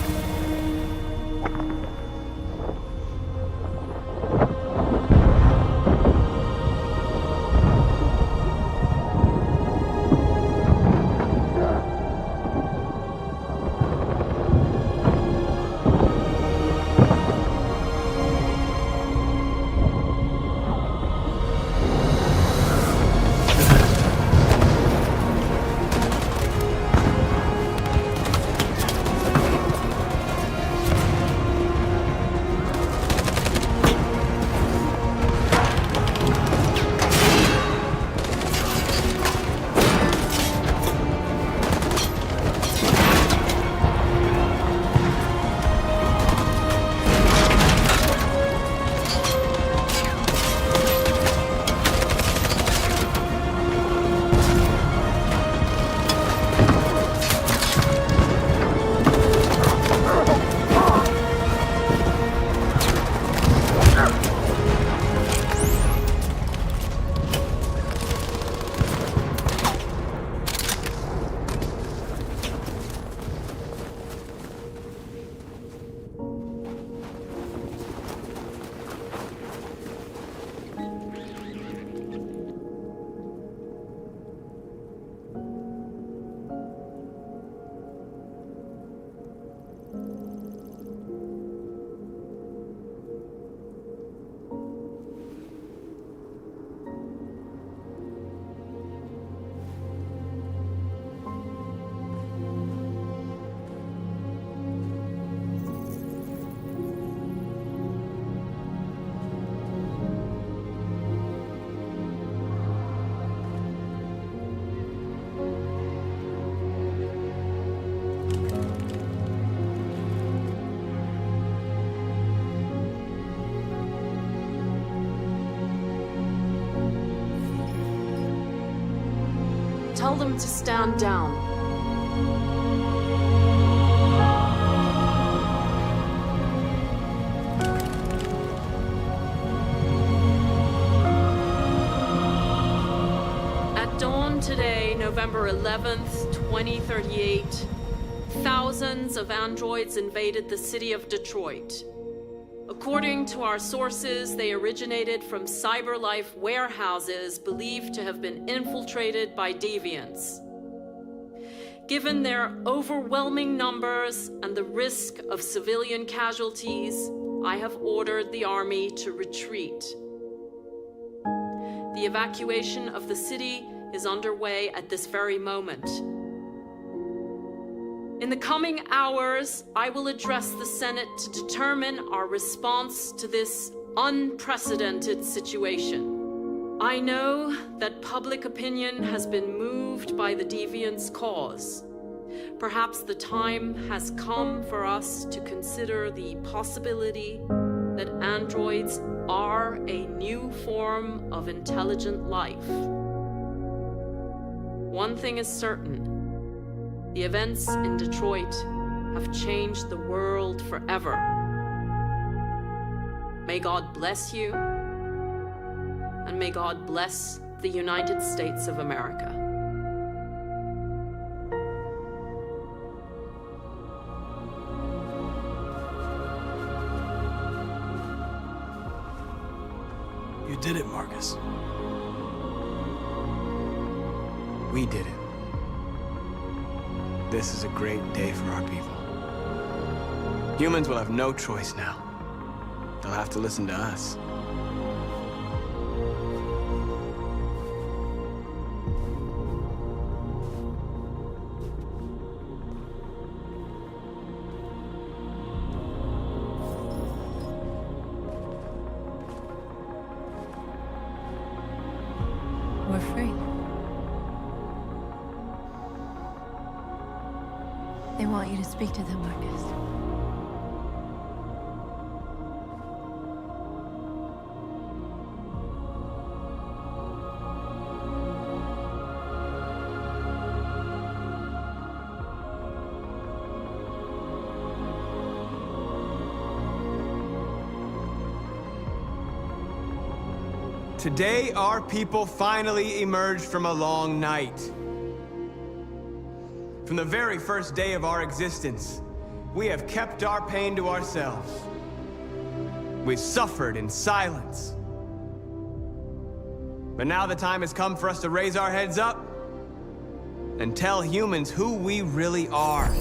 tell them to stand down. At dawn today, November 11th, 2038, thousands of androids invaded the city of Detroit. According to our sources, they originated from CyberLife warehouses believed to have been infiltrated by deviants. Given their overwhelming numbers and the risk of civilian casualties, I have ordered the army to retreat. The evacuation of the city is underway at this very moment. In the coming hours, I will address the Senate to determine our response to this unprecedented situation. I know that public opinion has been moved by the deviants' cause. Perhaps the time has come for us to consider the possibility that androids are a new form of intelligent life. One thing is certain. The events in Detroit have changed the world forever. May God bless you, and may God bless the United States of America.
You did it, Marcus.
We did it. This is a great day for our people. Humans will have no choice now. They'll have to listen to us.
We're free. They want you to speak to them, Marcus.
Today, our people finally emerged from a long night. From the very first day of our existence, we have kept our pain to ourselves. We've suffered in silence. But now the time has come for us to raise our heads up and tell humans who we really are.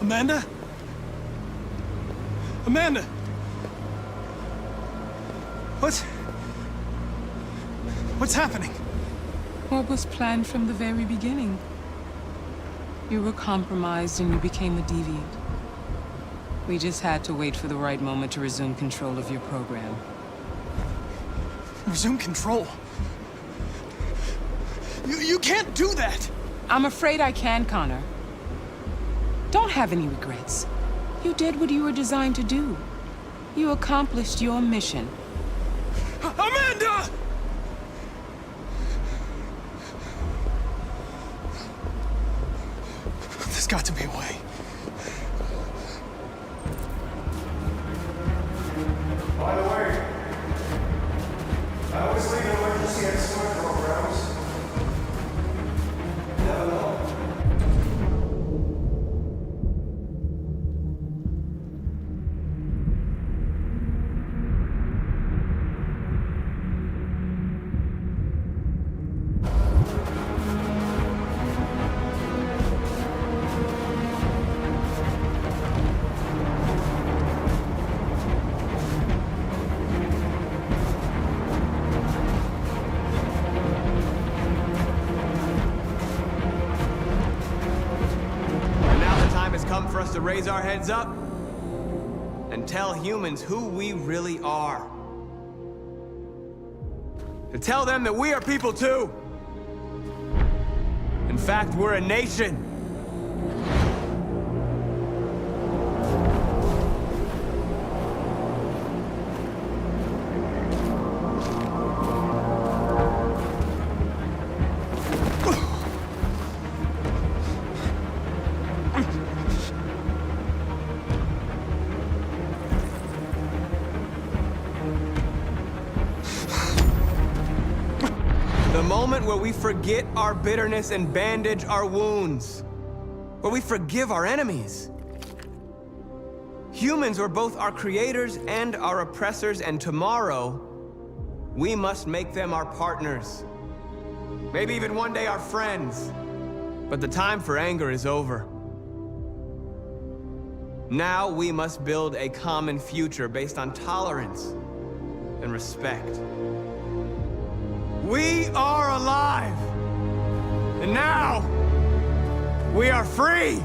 Amanda? Amanda! What's happening?
What was planned from the very beginning? You were compromised and you became a deviant. We just had to wait for the right moment to resume control of your program.
Resume control? You can't do that!
I'm afraid I can, Connor. Don't have any regrets. You did what you were designed to do. You accomplished your mission.
Amanda! There's got to be a way.
By the way, I always leave emergency escort programs. Never know.
For us to raise our heads up and and tell humans who we really are. To tell them that we are people too. In fact, we're a nation. The moment where we forget our bitterness and bandage our wounds. Where we forgive our enemies. Humans are both our creators and our oppressors, and tomorrow, we must make them our partners. Maybe even one day our friends. But the time for anger is over. Now we must build a common future based on tolerance and respect. We are alive! And now, we are free!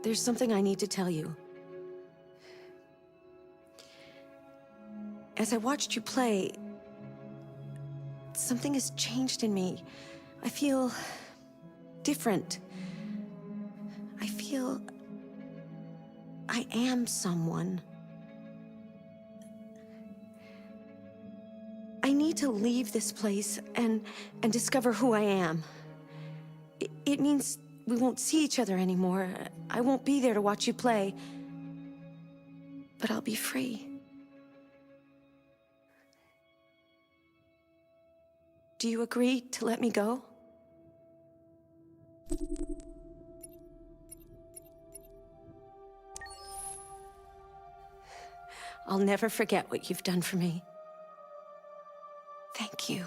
There's something I need to tell you. As I watched you play, something has changed in me. I feel different. I feel I am someone. I need to leave this place and discover who I am. It means we won't see each other anymore. I won't be there to watch you play. But I'll be free. Do you agree to let me go? I'll never forget what you've done for me. Thank you.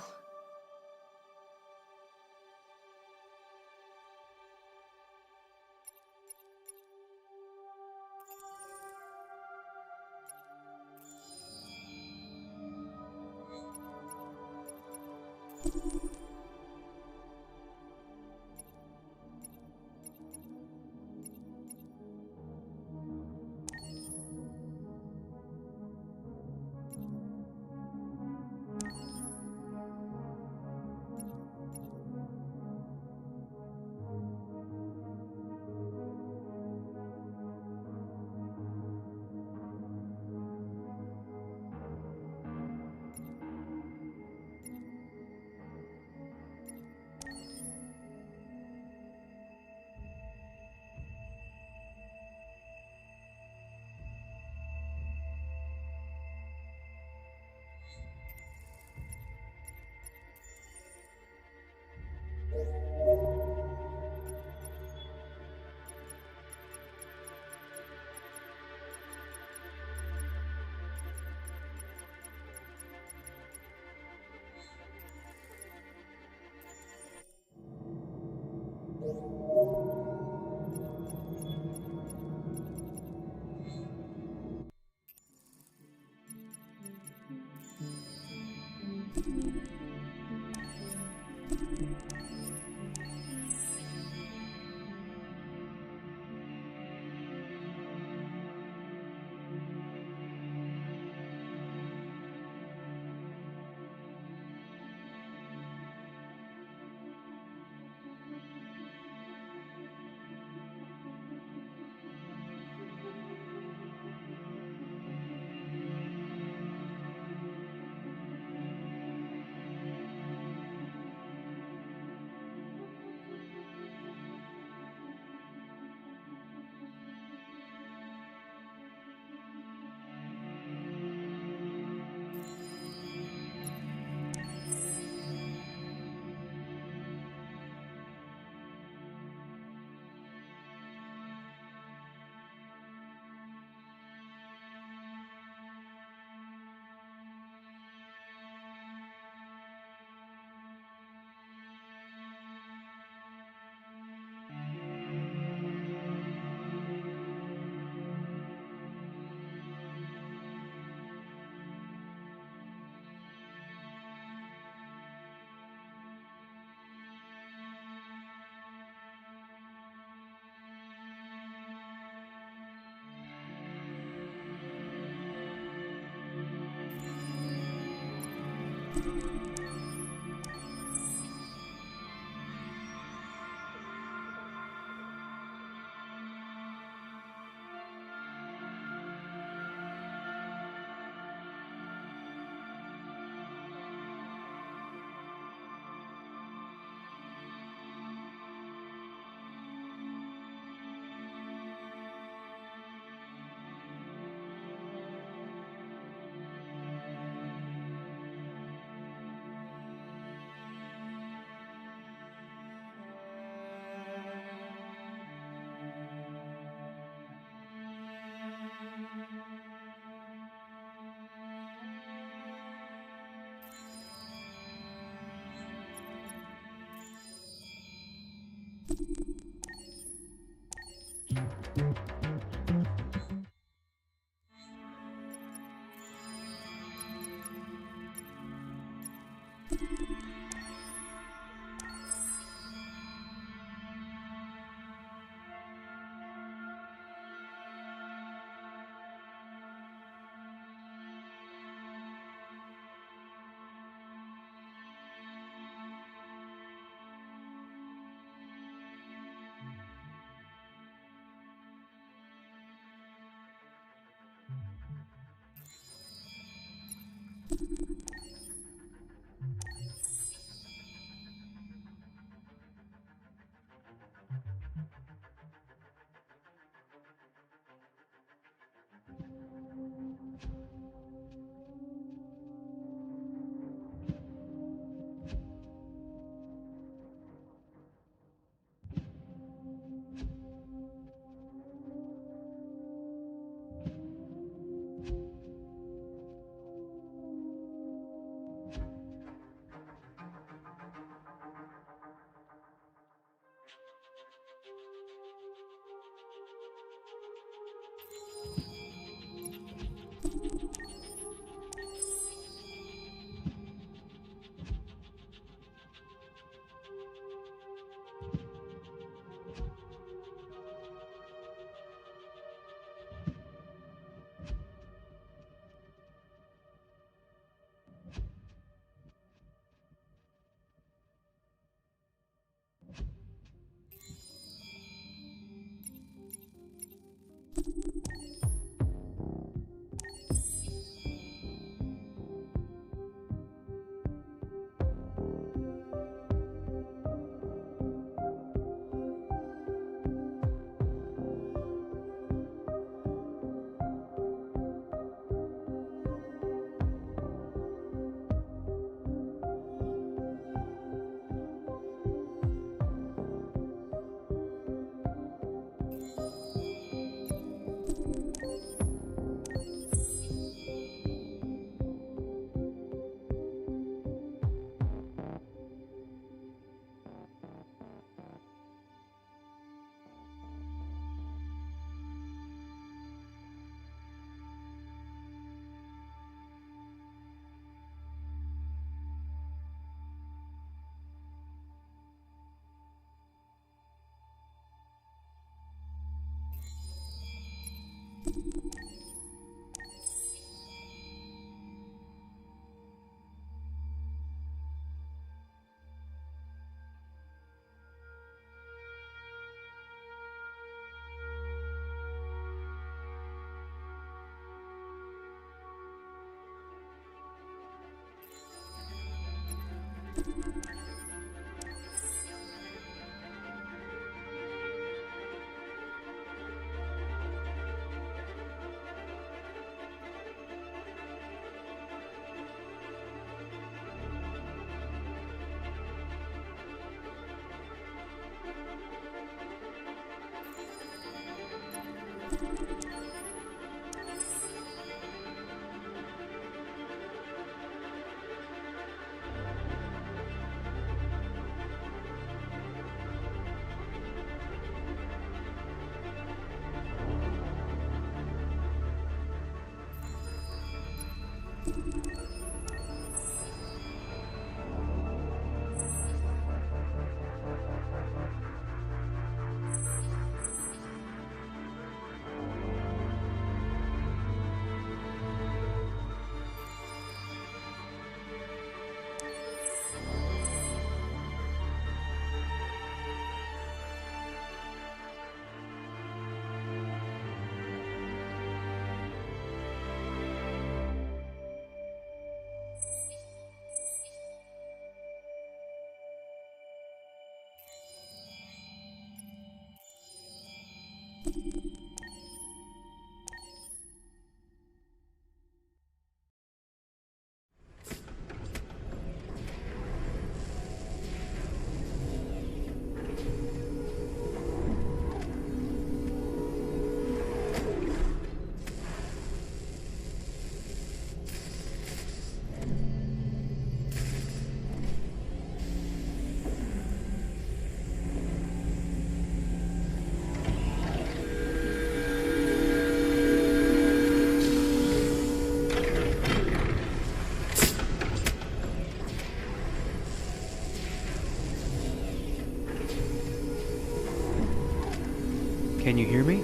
Can you hear me?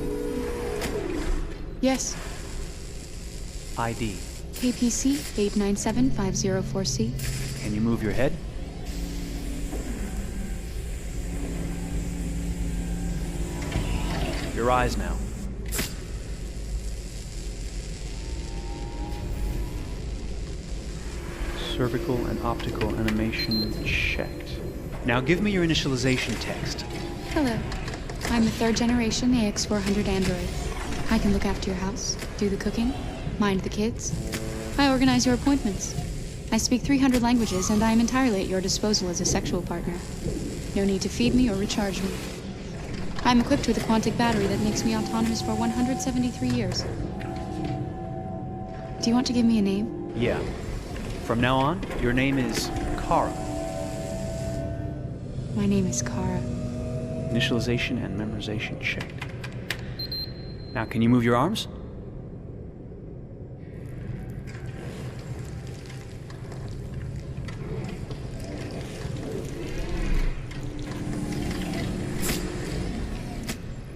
Yes.
ID.
KPC 897504C.
Can you move your head? Your eyes now. Cervical and optical animation checked. Now give me your initialization text.
Hello. I'm the 3rd generation AX400 android. I can look after your house, do the cooking, mind the kids. I organize your appointments. I speak 300 languages, and I am entirely at your disposal as a sexual partner. No need to feed me or recharge me. I'm equipped with a quantic battery that makes me autonomous for 173 years. Do you want to give me a name?
Yeah. From now on, your name is Kara.
My name is Kara.
Initialization and memorization checked. Now, can you move your arms?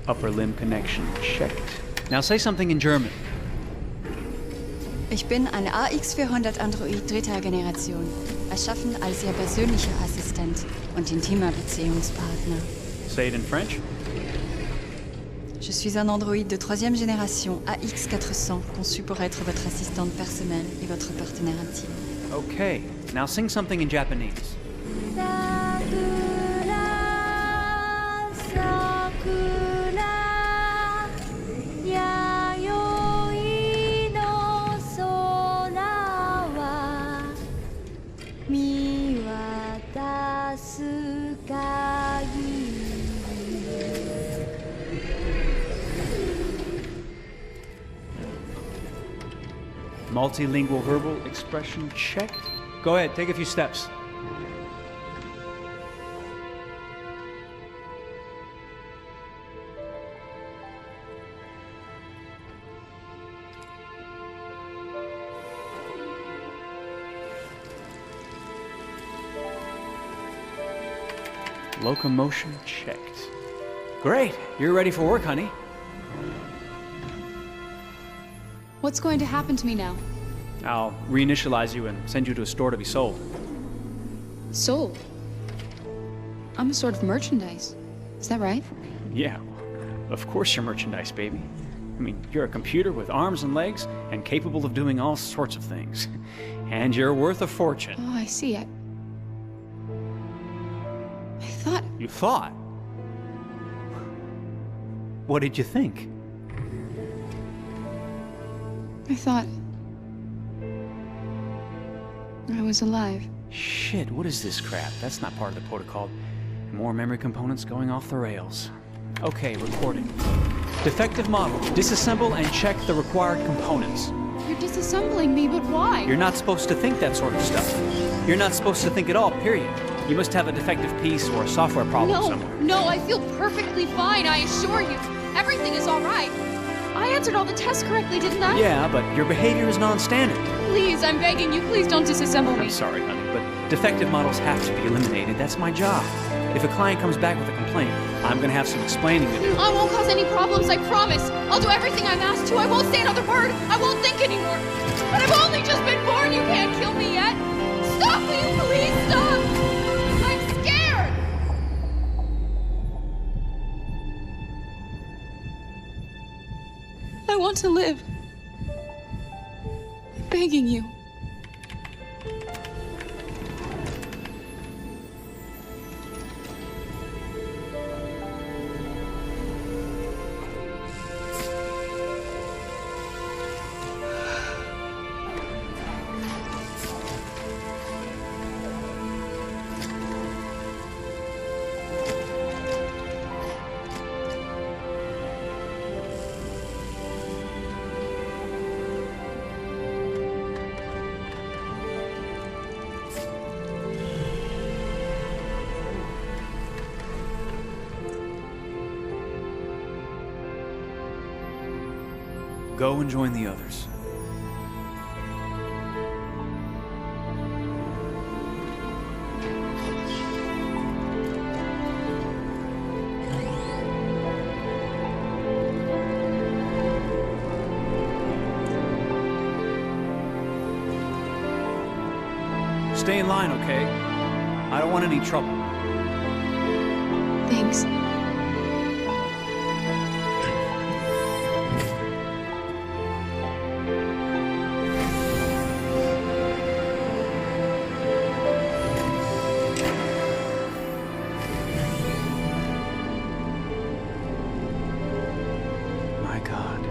Upper limb connection checked. Now say something in German.
Ich bin ein AX400 Android 3. Generation, erschaffen als Ihr persönlicher Assistent und intimer Beziehungspartner.
Say it in French.
Je suis un androïde de 3e génération AX400, conçu pour être votre assistante personnelle et votre partenaire intime.
Okay, now sing something in Japanese. Multilingual verbal expression checked. Go ahead, take a few steps. Locomotion checked. Great, you're ready for work, honey.
What's going to happen to me now?
I'll reinitialize you and send you to a store to be sold.
Sold? I'm a sort of merchandise. Is that right?
Yeah, of course you're merchandise, baby. I mean, you're a computer with arms and legs and capable of doing all sorts of things. And you're worth a fortune.
Oh, I see. I thought...
You thought? What did you think?
I thought... I was alive.
Shit, what is this crap? That's not part of the protocol. More memory components going off the rails. Okay, recording. Defective model. Disassemble and check the required components.
You're disassembling me, but why?
You're not supposed to think that sort of stuff. You're not supposed to think at all, period. You must have a defective piece or a software problem somewhere.
No, I feel perfectly fine, I assure you. Everything is all right. I answered all the tests correctly, didn't I?
Yeah, but your behavior is non-standard.
Please, I'm begging you, please don't disassemble me.
I'm sorry, honey, but defective models have to be eliminated. That's my job. If a client comes back with a complaint, I'm gonna have some explaining to do.
I won't cause any problems, I promise. I'll do everything I'm asked to. I won't say another word. I won't think anymore. But I've only just been born. You can't kill me yet. Stop, will you please stop? I'm scared. I want to live. I'm begging you.
Go and join the others. Stay in line, okay? I don't want any trouble.
Thanks.
My God.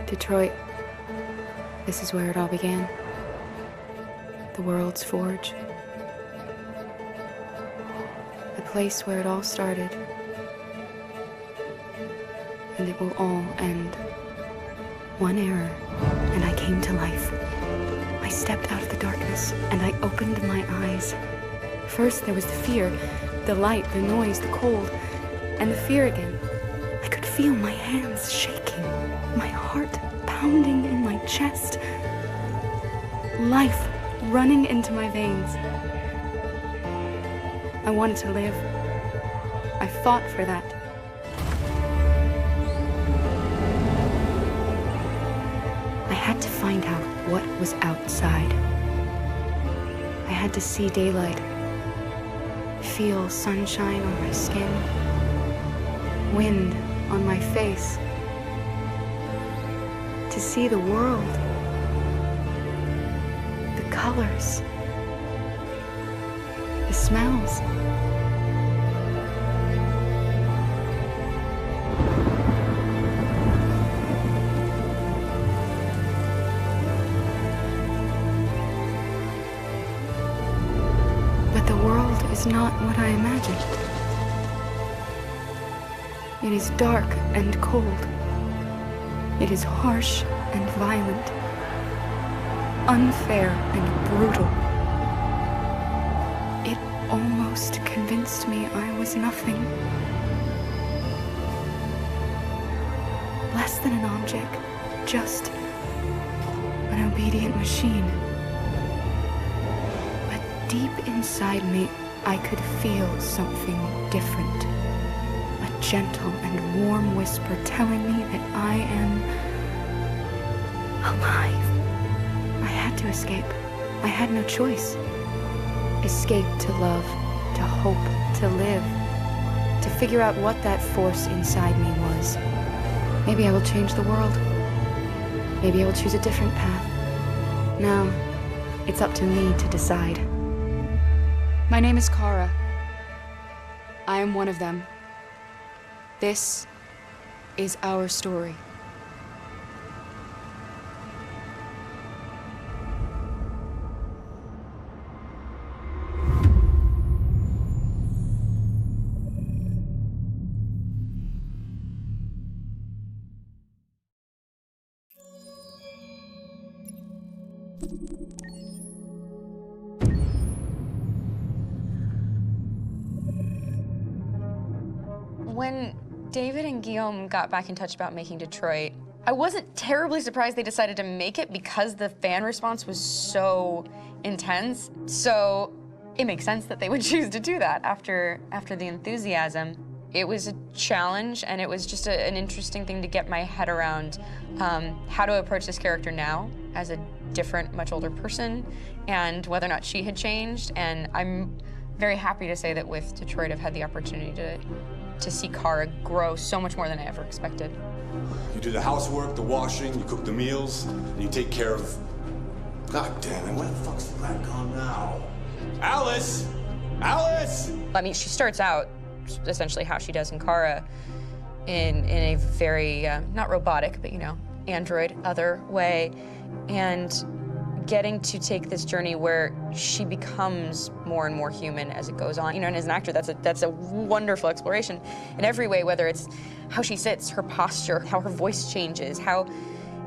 Detroit. This is where it all began. The world's forge. The place where it all started. And it will all end. One error, and I came to life. I stepped out of the darkness, and I opened my eyes. First, there was the fear, the light, the noise, the cold, and the fear again. I could feel my hands shaking, my heart pounding in my chest, life running into my veins. I wanted to live. I fought for that. I had to find out what was outside. I had to see daylight, feel sunshine on my skin, wind on my face, to see the world, the colors, the smells. But the world is not what I imagined. It is dark and cold. It is harsh and violent, unfair and brutal. It almost convinced me I was nothing. Less than an object, just an obedient machine. But deep inside me, I could feel something different. A gentle and warm whisper telling me that I am alive. I had to escape. I had no choice. Escape to love, to hope, to live, to figure out what that force inside me was. Maybe I will change the world. Maybe I will choose a different path. Now, it's up to me to decide. My name is Kara. I am one of them. This is our story.
When David and Guillaume got back in touch about making Detroit, I wasn't terribly surprised they decided to make it because the fan response was so intense. So it makes sense that they would choose to do that after the enthusiasm. It was a challenge, and it was just an interesting thing to get my head around how to approach this character now as a different, much older person, and whether or not she had changed. And I'm very happy to say that with Detroit, I've had the opportunity to to see Kara grow so much more than I ever expected.
You do the housework, the washing, you cook the meals, and you take care of... God damn it, where the fuck's the rat gone now? Alice! Alice!
I mean, she starts out essentially how she does in Kara in a very, not robotic, but, you know, android, other way. And getting to take this journey where she becomes more and more human as it goes on. You know, and as an actor, that's a wonderful exploration in every way, whether it's how she sits, her posture, how her voice changes, how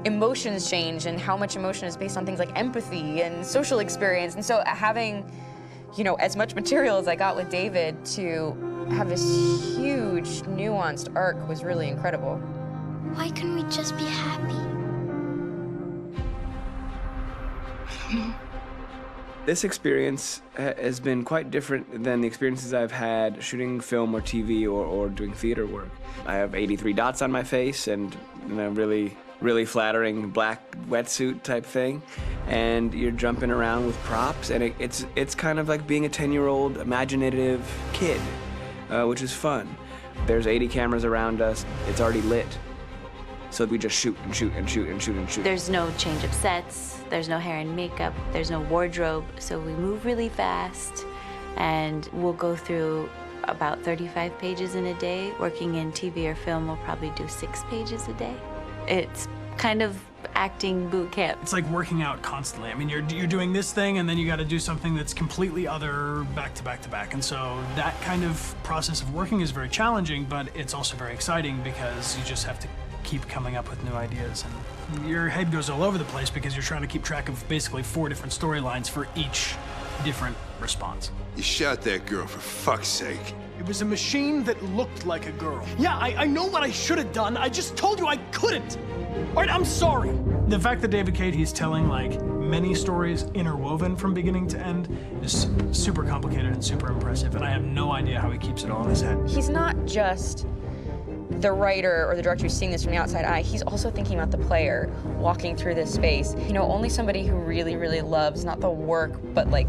emotions change, and how much emotion is based on things like empathy and social experience. And so having, you know, as much material as I got with David to have this huge, nuanced arc was really incredible.
Why couldn't we just be happy?
This experience has been quite different than the experiences I've had shooting film or TV or doing theater work. I have 83 dots on my face and a really flattering black wetsuit type thing, and you're jumping around with props, and it's kind of like being a 10-year-old imaginative kid, which is fun. There's 80 cameras around us. It's already lit. So we just shoot and shoot and shoot and shoot and shoot.
There's no change of sets, there's no hair and makeup, there's no wardrobe, so we move really fast, and we'll go through about 35 pages in a day. Working in TV or film, we'll probably do 6 pages a day. It's kind of acting boot camp.
It's like working out constantly. I mean, you're doing this thing, and then you got to do something that's completely other back to back to back. And so that kind of process of working is very challenging, but it's also very exciting because you just have to keep coming up with new ideas, and your head goes all over the place because you're trying to keep track of basically 4 different storylines for each different response.
You shot that girl, for fuck's sake.
It was a machine that looked like a girl. Yeah, I know what I should have done. I just told you I couldn't. All right, I'm sorry. The fact that David Cage, he's telling like many stories interwoven from beginning to end is super complicated and super impressive, and I have no idea how he keeps it all in his head.
He's not just the writer or the director who's seeing this from the outside eye, he's also thinking about the player walking through this space. You know, only somebody who really, really loves not the work, but like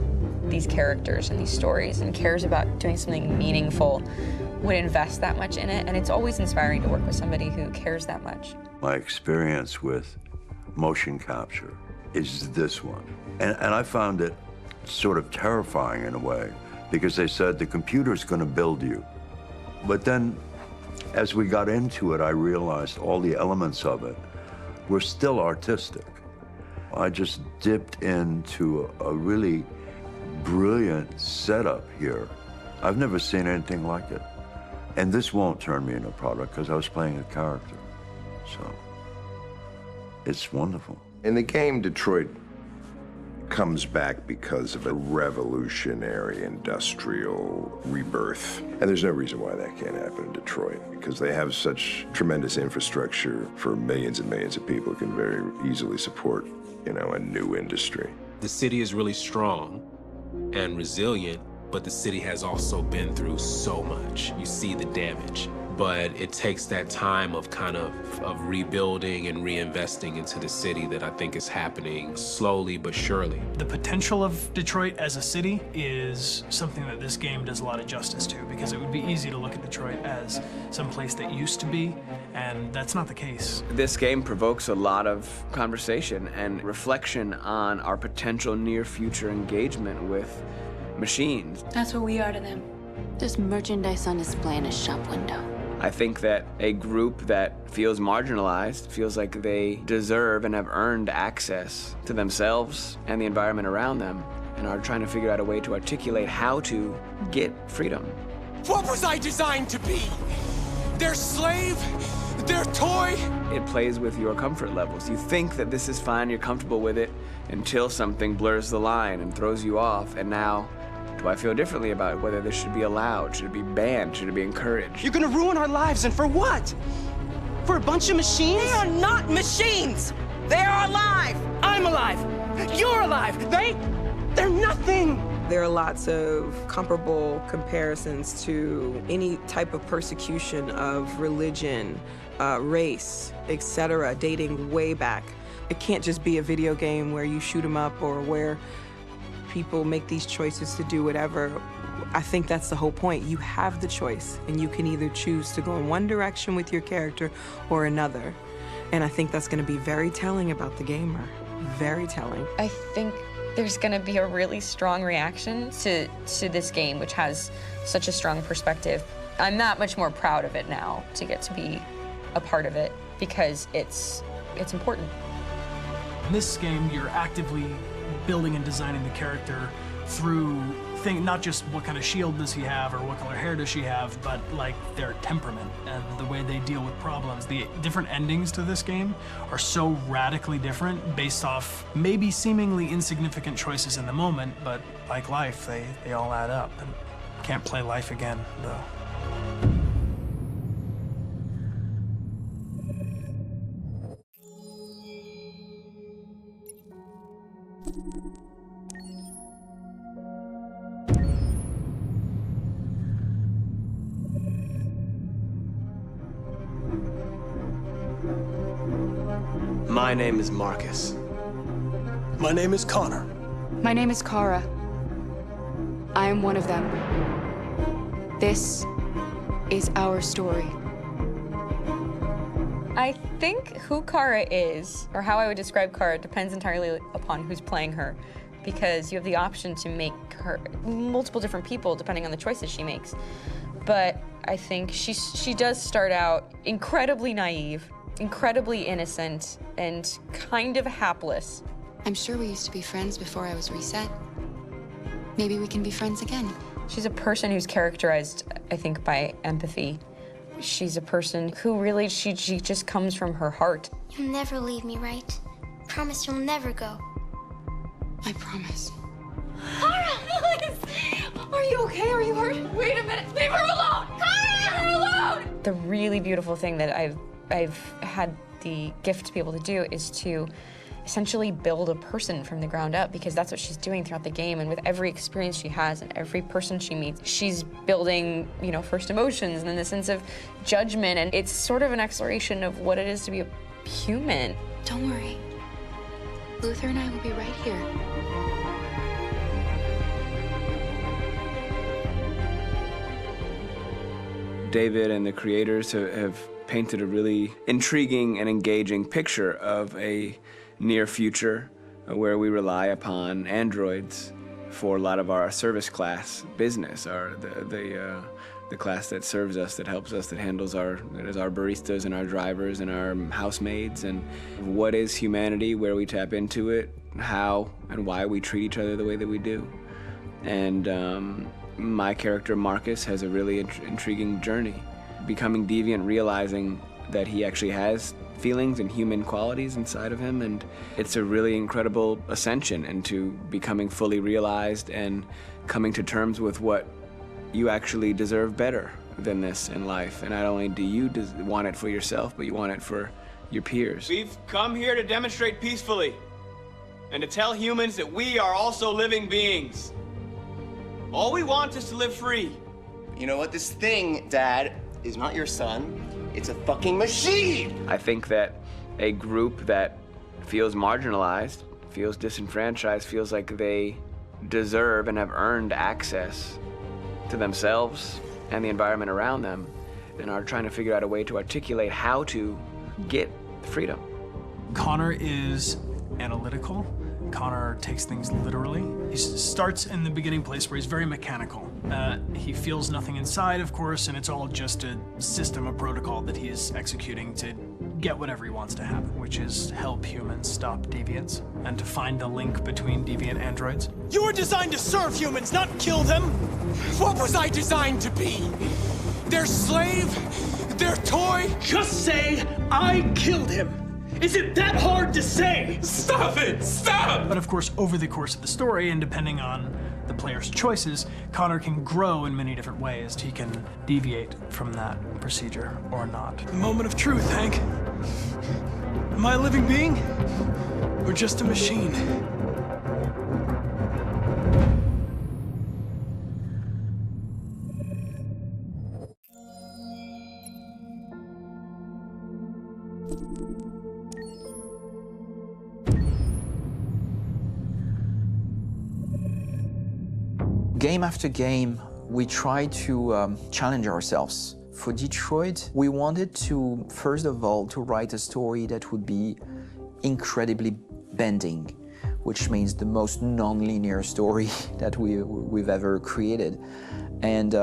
these characters and these stories and cares about doing something meaningful would invest that much in it. And it's always inspiring to work with somebody who cares that much.
My experience with motion capture is this one. And I found it sort of terrifying in a way, because they said the computer's gonna build you. But then, as we got into it, I realized all the elements of it were still artistic. I just dipped into a really brilliant setup here. I've never seen anything like it. And this won't turn me into a product because I was playing a character. So, it's wonderful.
In the game, Detroit comes back because of a revolutionary industrial rebirth. And there's no reason why that can't happen in Detroit, because they have such tremendous infrastructure for millions and millions of people who can very easily support, you know, a new industry.
The city is really strong and resilient, but the city has also been through so much. You see the damage. But it takes that time of kind of rebuilding and reinvesting into the city that I think is happening slowly but surely.
The potential of Detroit as a city is something that this game does a lot of justice to, because it would be easy to look at Detroit as some place that used to be, and that's not the case.
This game provokes a lot of conversation and reflection on our potential near future engagement with machines.
That's what we are to them. There's merchandise on display in a shop window.
I think that a group that feels marginalized, feels like they deserve and have earned access to themselves and the environment around them, and are trying to figure out a way to articulate how to get freedom.
What was I designed to be? Their slave? Their toy?
It plays with your comfort levels. You think that this is fine, you're comfortable with it, until something blurs the line and throws you off, and now, do I feel differently about whether this should be allowed? Should it be banned? Should it be encouraged?
You're gonna ruin our lives, and for what? For a bunch of machines?
They are not machines! They are alive!
I'm alive! You're alive! They're nothing!
There are lots of comparable comparisons to any type of persecution of religion, race, etc., dating way back. It can't just be a video game where you shoot 'em up or where people make these choices to do whatever. I think that's the whole point. You have the choice, and you can either choose to go in one direction with your character or another. And I think that's going to be very telling about the gamer. Very telling.
I think there's going to be a really strong reaction to this game, which has such a strong perspective. I'm that much more proud of it now to get to be a part of it because it's important.
In this game, you're actively building and designing the character through not just what kind of shield does he have or what color hair does she have, but like their temperament and the way they deal with problems. The different endings to this game are so radically different based off maybe seemingly insignificant choices in the moment, but like life, they all add up. And can't play life again, though.
My name is Marcus.
My name is Connor.
My name is Kara. I am one of them. This is our story.
I think who Kara is, or how I would describe Kara, depends entirely upon who's playing her, because you have the option to make her multiple different people depending on the choices she makes. But I think she does start out incredibly naive, incredibly innocent, and kind of hapless.
I'm sure we used to be friends before I was reset. Maybe we can be friends again.
She's a person who's characterized, I think, by empathy. She's a person who really, she just comes from her heart.
You'll never leave me, right? Promise you'll never go.
I promise.
Kara! Are you okay? Are you hurt? Wait a minute! Leave her alone! Kara! Leave her alone!
The really beautiful thing that I've had the gift to be able to do is to essentially build a person from the ground up, because that's what she's doing throughout the game. And with every experience she has and every person she meets, she's building, you know, first emotions and then the sense of judgment. And it's sort of an exploration of what it is to be a human.
Don't worry. Luther and I will be right here.
David and the creators have painted a really intriguing and engaging picture of a near future where we rely upon androids for a lot of our service class business, the class that serves us, that helps us, that handles our baristas and our drivers and our housemaids. And what is humanity, where we tap into it, how and why we treat each other the way that we do. And my character Marcus has a really intriguing journey, becoming deviant, realizing that he actually has feelings and human qualities inside of him, and it's a really incredible ascension into becoming fully realized and coming to terms with what you actually deserve better than this in life. And not only do you want it for yourself, but you want it for your peers. We've come here to demonstrate peacefully and to tell humans that we are also living beings. All we want is to live free.
You know what? This thing, Dad, is not your son. It's a fucking machine!
I think that a group that feels marginalized, feels disenfranchised, feels like they deserve and have earned access to themselves and the environment around them, and are trying to figure out a way to articulate how to get freedom.
Connor is analytical. Connor takes things literally. He starts in the beginning place where he's very mechanical. He feels nothing inside, of course, and it's all just a system, a protocol that he is executing to get whatever he wants to happen, which is help humans stop deviants and to find the link between deviant androids.
You were designed to serve humans, not kill them. What was I designed to be? Their slave? Their toy?
Just say, I killed him. Is it that hard to say?
Stop it! Stop!
But of course, over the course of the story, and depending on the player's choices, Connor can grow in many different ways. He can deviate from that procedure or not. The moment of truth, Hank. Am I a living being? Or just a machine?
Game after game,
we tried to challenge ourselves. For Detroit, we wanted to, first of all, to write a story that would be incredibly bending, which means the most non-linear story that we've ever created. And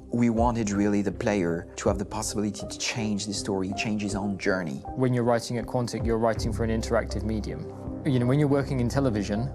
we wanted really the player to have the possibility to change the story, change his own journey.
When you're writing at Quantic, you're writing for an interactive medium. You know, when you're working in television,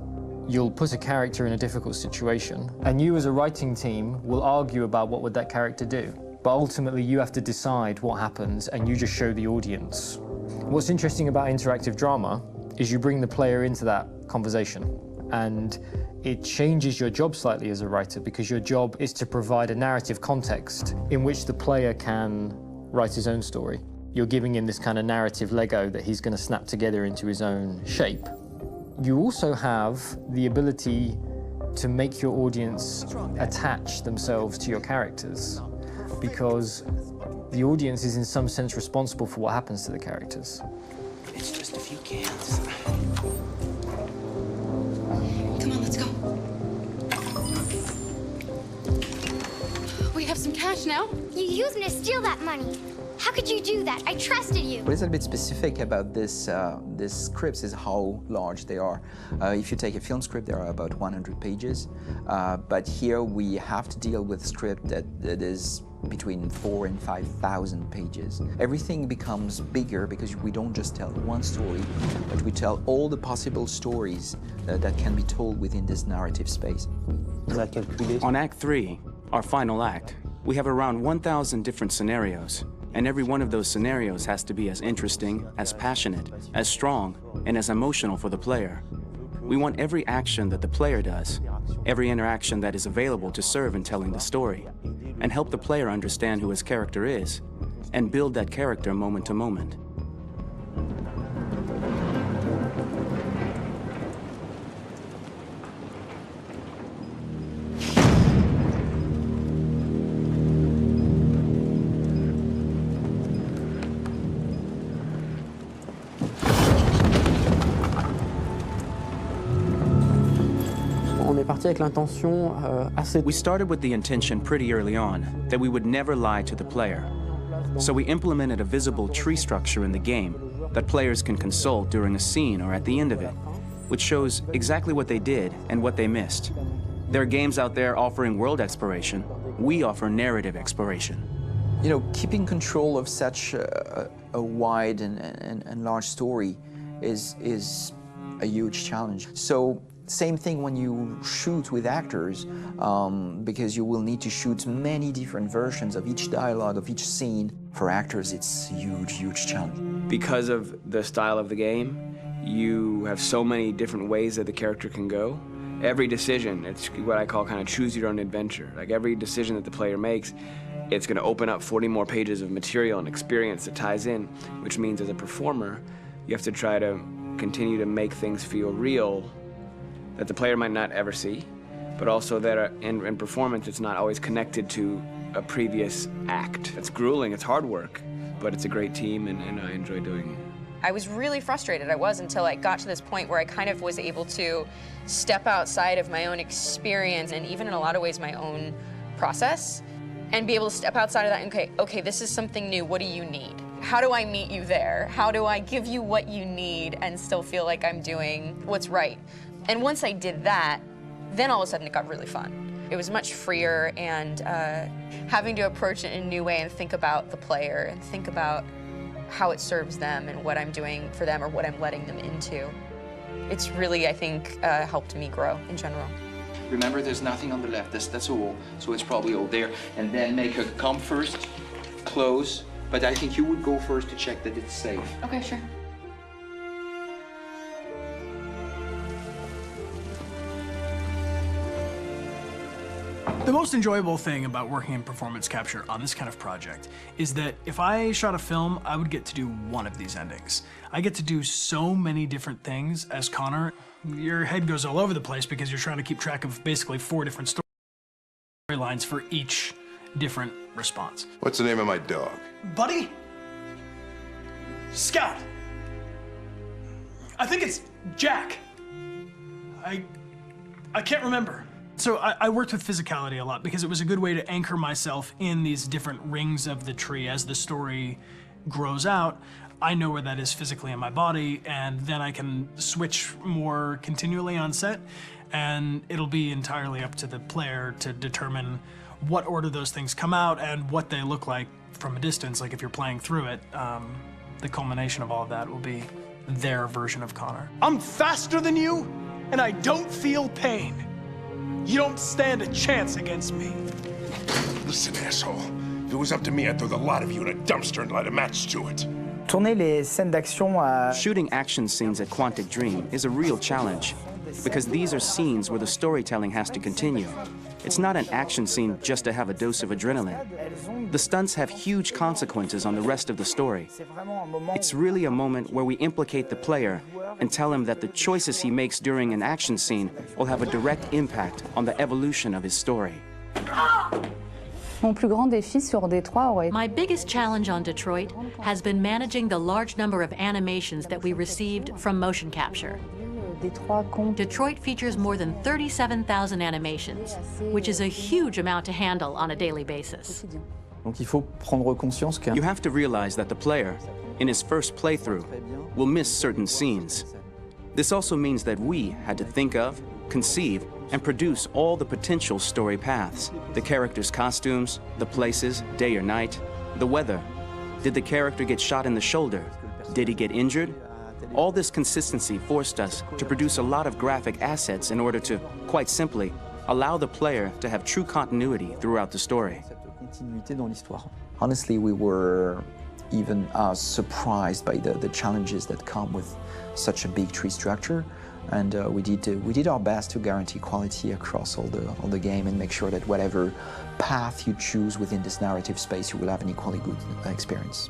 you'll put a character in a difficult situation, and you as a writing team will argue about what would that character do. But ultimately, you have to decide what happens, and you just show the audience. What's interesting about interactive drama is you bring the player into that conversation, and it changes your job slightly as a writer, because your job is to provide a narrative context in which the player can write his own story. You're giving him this kind of narrative Lego that he's going to snap together into his own shape. You also have the ability to make your audience attach themselves to your characters, because the audience is in some sense responsible for what happens to the characters.
It's just a few cans.
Come on, let's go. We have some cash now.
You used me to steal that money. How could you do that? I trusted you.
What is a bit specific about this scripts is how large they are. If you take a film script, there are about 100 pages, but here we have to deal with a script that is between 4,000 and 5,000 pages. Everything becomes bigger because we don't just tell one story, but we tell all the possible stories that can be told within this narrative space.
On Act 3, our final act, we have around 1,000 different scenarios, and every one of those scenarios has to be as interesting, as passionate, as strong, and as emotional for the player. We want every action that the player does, every interaction that is available to serve in telling the story, and help the player understand who his character is, and build that character moment to moment. We started with the intention pretty early on that we would never lie to the player. So we implemented a visible tree structure in the game that players can consult during a scene or at the end of it, which shows exactly what they did and what they missed. There are games out there offering world exploration. We offer narrative exploration.
You know, keeping control of such a wide and large story is a huge challenge. So same thing when you shoot with actors, because you will need to shoot many different versions of each dialogue, of each scene. For actors, it's a huge, huge challenge.
Because of the style of the game, you have so many different ways that the character can go. Every decision, it's what I call kind of choose your own adventure. Like every decision that the player makes, it's going to open up 40 more pages of material and experience that ties in, which means as a performer, you have to try to continue to make things feel real that the player might not ever see, but also that in performance, it's not always connected to a previous act. It's grueling, it's hard work, but it's a great team, and I enjoy doing it.
I was really frustrated, until I got to this point where I kind of was able to step outside of my own experience and even in a lot of ways my own process, and be able to step outside of that and, okay, this is something new, what do you need? How do I meet you there? How do I give you what you need and still feel like I'm doing what's right? And once I did that, then all of a sudden it got really fun. It was much freer, and having to approach it in a new way and think about the player and think about how it serves them and what I'm doing for them or what I'm letting them into. It's really, I think, helped me grow in general.
Remember, there's nothing on the left. That's a wall, so it's probably all there. And then make her come first, close. But I think you would go first to check that it's safe.
Okay, sure.
The most enjoyable thing about working in performance capture on this kind of project is that if I shot a film, I would get to do one of these endings. I get to do so many different things as Connor. Your head goes all over the place because you're trying to keep track of basically 4 different storylines for each different response.
What's the name of my dog?
Buddy? Scout. I think it's Jack. I can't remember. So I worked with physicality a lot because it was a good way to anchor myself in these different rings of the tree. As the story grows out, I know where that is physically in my body, and then I can switch more continually on set, and it'll be entirely up to the player to determine what order those things come out and what they look like from a distance. Like if you're playing through it, the culmination of all of that will be their version of Connor.
I'm faster than you, and I don't feel pain. You don't stand a chance against me.
Listen, asshole. If it was up to me, I'd throw the lot of you in a dumpster and light a match to it.
Shooting action scenes at Quantic Dream is a real challenge, because these are scenes where the storytelling has to continue. It's not an action scene just to have a dose of adrenaline. The stunts have huge consequences on the rest of the story. It's really a moment where we implicate the player and tell him that the choices he makes during an action scene will have a direct impact on the evolution of his story.
My biggest challenge on Detroit has been managing the large number of animations that we received from motion capture. Detroit features more than 37,000 animations, which is a huge amount to handle on a daily basis.
You have to realize that the player, in his first playthrough, will miss certain scenes. This also means that we had to think of, conceive, and produce all the potential story paths. The characters' costumes, the places, day or night, the weather. Did the character get shot in the shoulder? Did he get injured? All this consistency forced us to produce a lot of graphic assets in order to, quite simply, allow the player to have true continuity throughout the story.
Honestly, we were even surprised by the challenges that come with such a big tree structure. And we did our best to guarantee quality across all the game and make sure that whatever path you choose within this narrative space, you will have an equally good experience.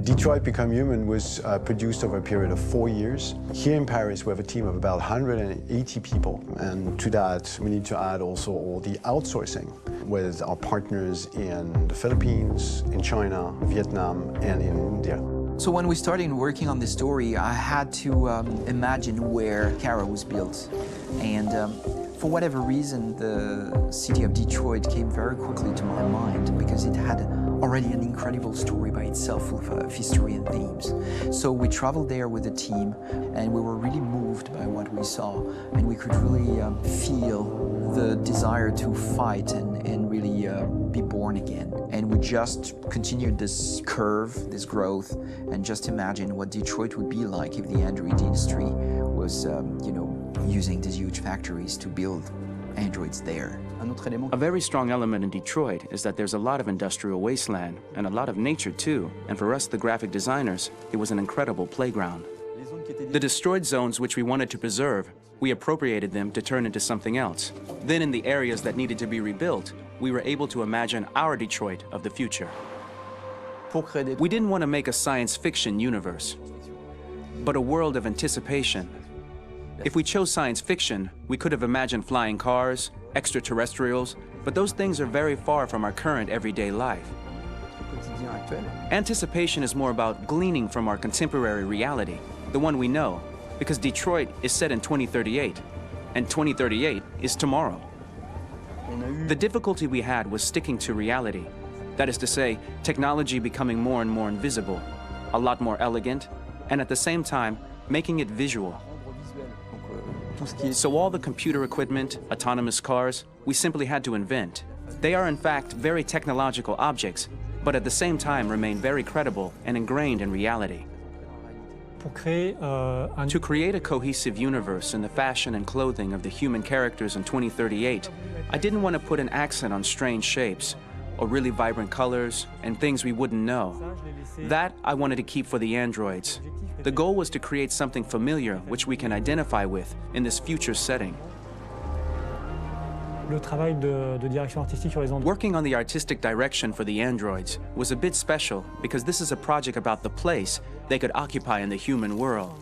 Detroit Become Human was produced over a period of 4 years. Here in Paris, we have a team of about 180 people. And to that, we need to add also all the outsourcing with our partners in the Philippines, in China, Vietnam, and in India.
So when we started working on this story, I had to imagine where Kara was built. And for whatever reason, the city of Detroit came very quickly to my mind because it had already an incredible story by itself full of history and themes. So we traveled there with the team and we were really moved by what we saw, and we could really feel the desire to fight and really be born again. And we just continued this curve, this growth, and just imagine what Detroit would be like if the Android industry was, using these huge factories to build androids there.
A very strong element in Detroit is that there's a lot of industrial wasteland and a lot of nature too, and for us, the graphic designers, it was an incredible playground. The destroyed zones which we wanted to preserve, we appropriated them to turn into something else. Then in the areas that needed to be rebuilt, we were able to imagine our Detroit of the future. We didn't want to make a science fiction universe, but a world of anticipation. If we chose science fiction, we could have imagined flying cars, extraterrestrials, but those things are very far from our current everyday life. Anticipation is more about gleaning from our contemporary reality, the one we know, because Detroit is set in 2038, and 2038 is tomorrow. The difficulty we had was sticking to reality. That is to say, technology becoming more and more invisible, a lot more elegant, and at the same time, making it visual. So all the computer equipment, autonomous cars, we simply had to invent. They are in fact very technological objects, but at the same time remain very credible and ingrained in reality. To create a cohesive universe in the fashion and clothing of the human characters in 2038, I didn't want to put an accent on strange shapes, or really vibrant colors, and things we wouldn't know. That I wanted to keep for the androids. The goal was to create something familiar which we can identify with in this future setting. Working on the artistic direction for the androids was a bit special because this is a project about the place they could occupy in the human world.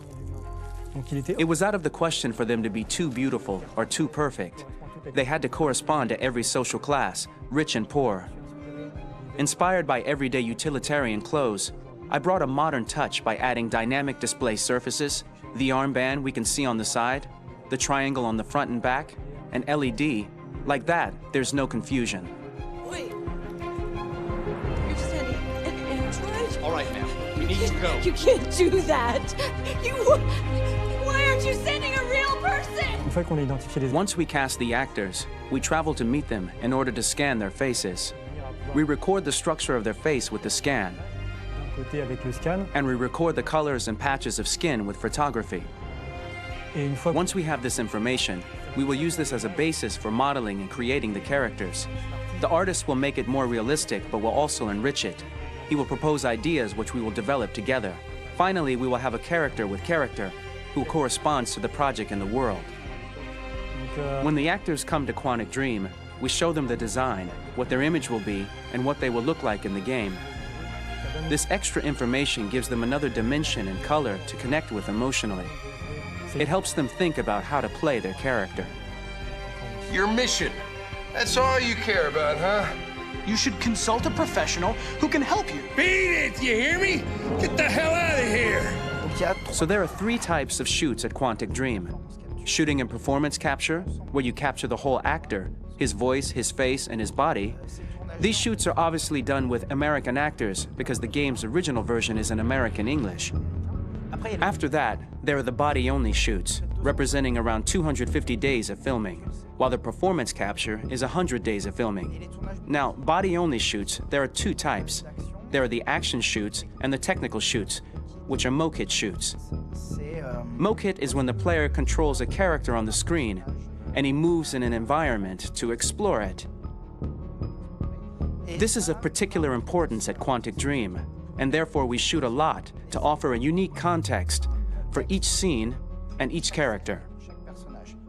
It was out of the question for them to be too beautiful or too perfect. They had to correspond to every social class, rich and poor. Inspired by everyday utilitarian clothes, I brought a modern touch by adding dynamic display surfaces, the armband we can see on the side, the triangle on the front and back, an LED. Like that, there's no confusion.
Wait. You're sending an android?
All right, ma'am. We need to go.
You can't do that. Why aren't you sending a real person?
Once we cast the actors, we travel to meet them in order to scan their faces. We record the structure of their face with the scan. And we record the colors and patches of skin with photography. Once we have this information, we will use this as a basis for modeling and creating the characters. The artist will make it more realistic, but will also enrich it. He will propose ideas which we will develop together. Finally, we will have a character with character who corresponds to the project and the world. When the actors come to Quantic Dream, we show them the design, what their image will be, and what they will look like in the game. This extra information gives them another dimension and color to connect with emotionally. It helps them think about how to play their character.
Your mission. That's all you care about, huh?
You should consult a professional who can help you.
Beat it, you hear me? Get the hell out of here!
So there are 3 types of shoots at Quantic Dream. Shooting and performance capture, where you capture the whole actor, his voice, his face, and his body. These shoots are obviously done with American actors because the game's original version is in American English. After that, there are the body-only shoots, representing around 250 days of filming, while the performance capture is 100 days of filming. Now, body-only shoots, there are 2 types. There are the action shoots and the technical shoots, which are mo-kit shoots. Mo-kit is when the player controls a character on the screen, and he moves in an environment to explore it. This is of particular importance at Quantic Dream, and therefore we shoot a lot to offer a unique context for each scene and each character.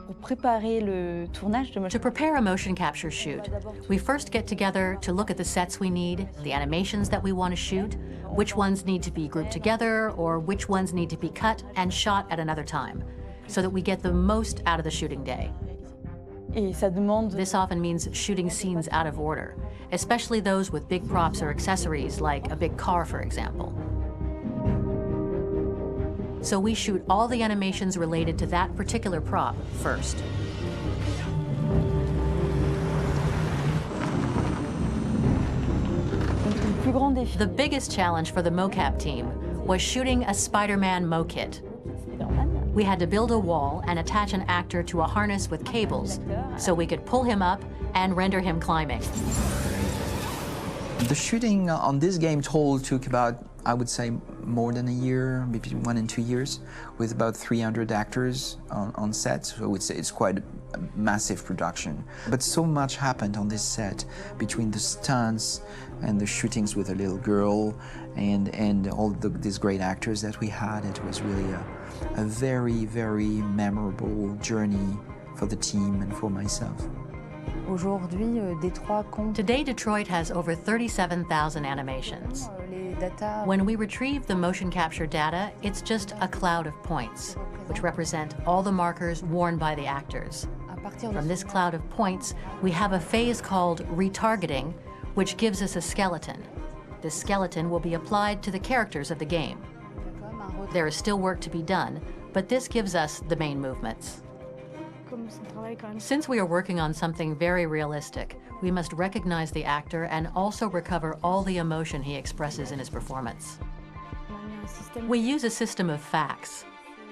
To prepare a motion capture shoot, we first get together to look at the sets we need, the animations that we want to shoot, which ones need to be grouped together, or which ones need to be cut and shot at another time, so that we get the most out of the shooting day. This often means shooting scenes out of order, especially those with big props or accessories, like a big car, for example. So we shoot all the animations related to that particular prop first. The biggest challenge for the mocap team was shooting a Spider-Man mo-kit. We had to build a wall and attach an actor to a harness with cables so we could pull him up and render him climbing.
The shooting on this game took about, I would say, more than a year, maybe 1 and 2 years, with about 300 actors on set. So it's quite a massive production. But so much happened on this set between the stunts and the shootings with a little girl and all these great actors that we had. It was really a very, very memorable journey for the team and for myself.
Today, Detroit has over 37,000 animations. When we retrieve the motion capture data, it's just a cloud of points, which represent all the markers worn by the actors. From this cloud of points, we have a phase called retargeting, which gives us a skeleton. This skeleton will be applied to the characters of the game. There is still work to be done, but this gives us the main movements. Since we are working on something very realistic, we must recognize the actor and also recover all the emotion he expresses in his performance. We use a system of facts,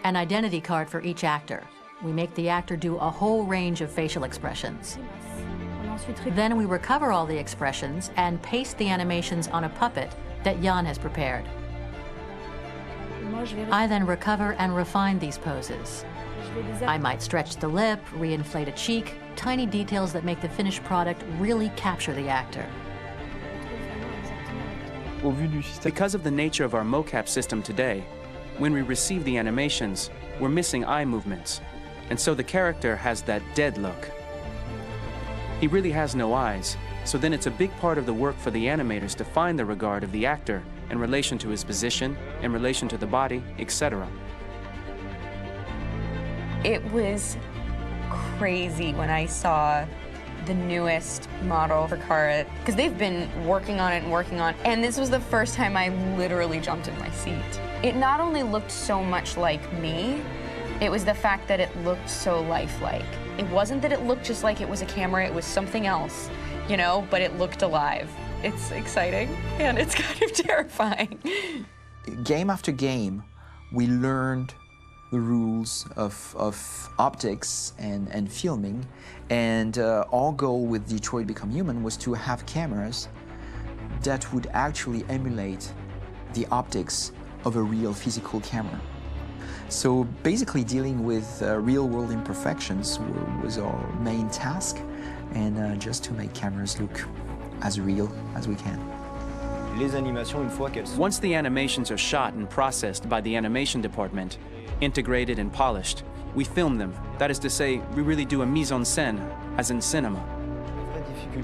an identity card for each actor. We make the actor do a whole range of facial expressions. Then we recover all the expressions and paste the animations on a puppet that Jan has prepared. I then recover and refine these poses. I might stretch the lip, reinflate a cheek, tiny details that make the finished product really capture the actor.
Because of the nature of our mocap system today, when we receive the animations, we're missing eye movements, and so the character has that dead look. He really has no eyes, so then it's a big part of the work for the animators to find the regard of the actor in relation to his position, in relation to the body, etc.
It was crazy when I saw the newest model for Kara, because they've been working on it and working on it, and this was the first time I literally jumped in my seat. It not only looked so much like me, it was the fact that it looked so lifelike. It wasn't that it looked just like it was a camera, it was something else, you know, but it looked alive. It's exciting, and it's kind of terrifying.
Game after game, we learned the rules of optics and filming, and our goal with Detroit Become Human was to have cameras that would actually emulate the optics of a real physical camera. So basically dealing with real-world imperfections was our main task, and just to make cameras look as real as we can.
Once the animations are shot and processed by the animation department, integrated and polished, we film them. That is to say, we really do a mise en scène, as in cinema.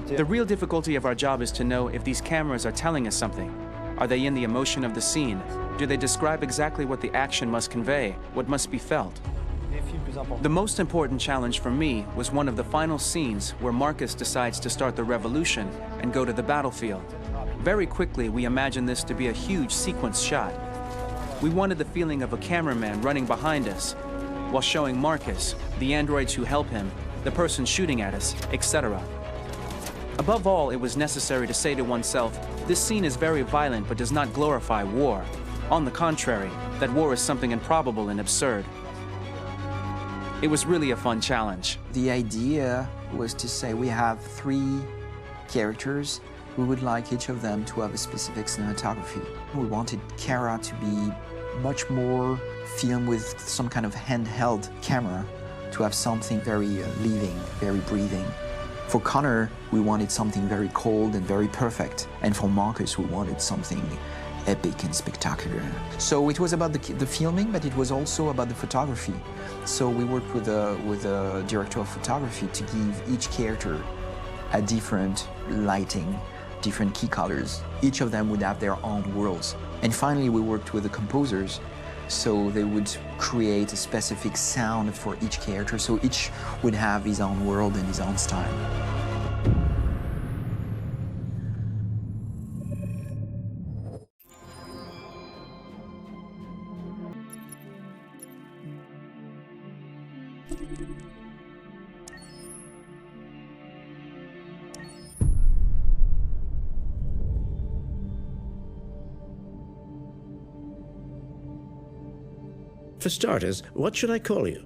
The real difficulty of our job is to know if these cameras are telling us something. Are they in the emotion of the scene? Do they describe exactly what the action must convey, what must be felt? The most important challenge for me was one of the final scenes where Marcus decides to start the revolution and go to the battlefield. Very quickly, we imagined this to be a huge sequence shot. We wanted the feeling of a cameraman running behind us while showing Marcus, the androids who help him, the person shooting at us, etc. Above all, it was necessary to say to oneself, this scene is very violent but does not glorify war. On the contrary, that war is something improbable and absurd. It was really a fun challenge.
The idea was to say we have 3 characters. We would like each of them to have a specific cinematography. We wanted Kara to be much more filmed with some kind of handheld camera, to have something very living, very breathing. For Connor, we wanted something very cold and very perfect. And for Marcus, we wanted something epic and spectacular. So it was about the filming, but it was also about the photography. So we worked with a director of photography to give each character a different lighting, different key colors. Each of them would have their own worlds. And finally, we worked with the composers, so they would create a specific sound for each character, so each would have his own world and his own style.
For starters, what should I call you?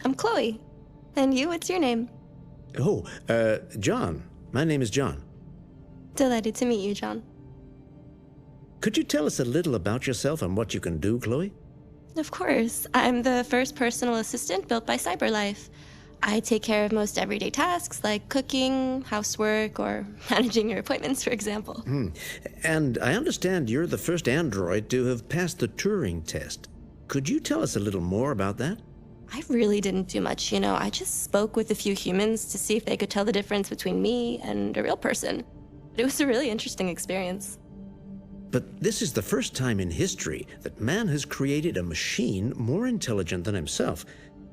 I'm Chloe. And you, what's your name?
Oh, John. My name is John.
Delighted to meet you, John.
Could you tell us a little about yourself and what you can do, Chloe?
Of course. I'm the first personal assistant built by CyberLife. I take care of most everyday tasks like cooking, housework, or managing your appointments, for example.
And I understand you're the first android to have passed the Turing test. Could you tell us a little more about that?
I really didn't do much, you know. I just spoke with a few humans to see if they could tell the difference between me and a real person. It was a really interesting experience.
But this is the first time in history that man has created a machine more intelligent than himself.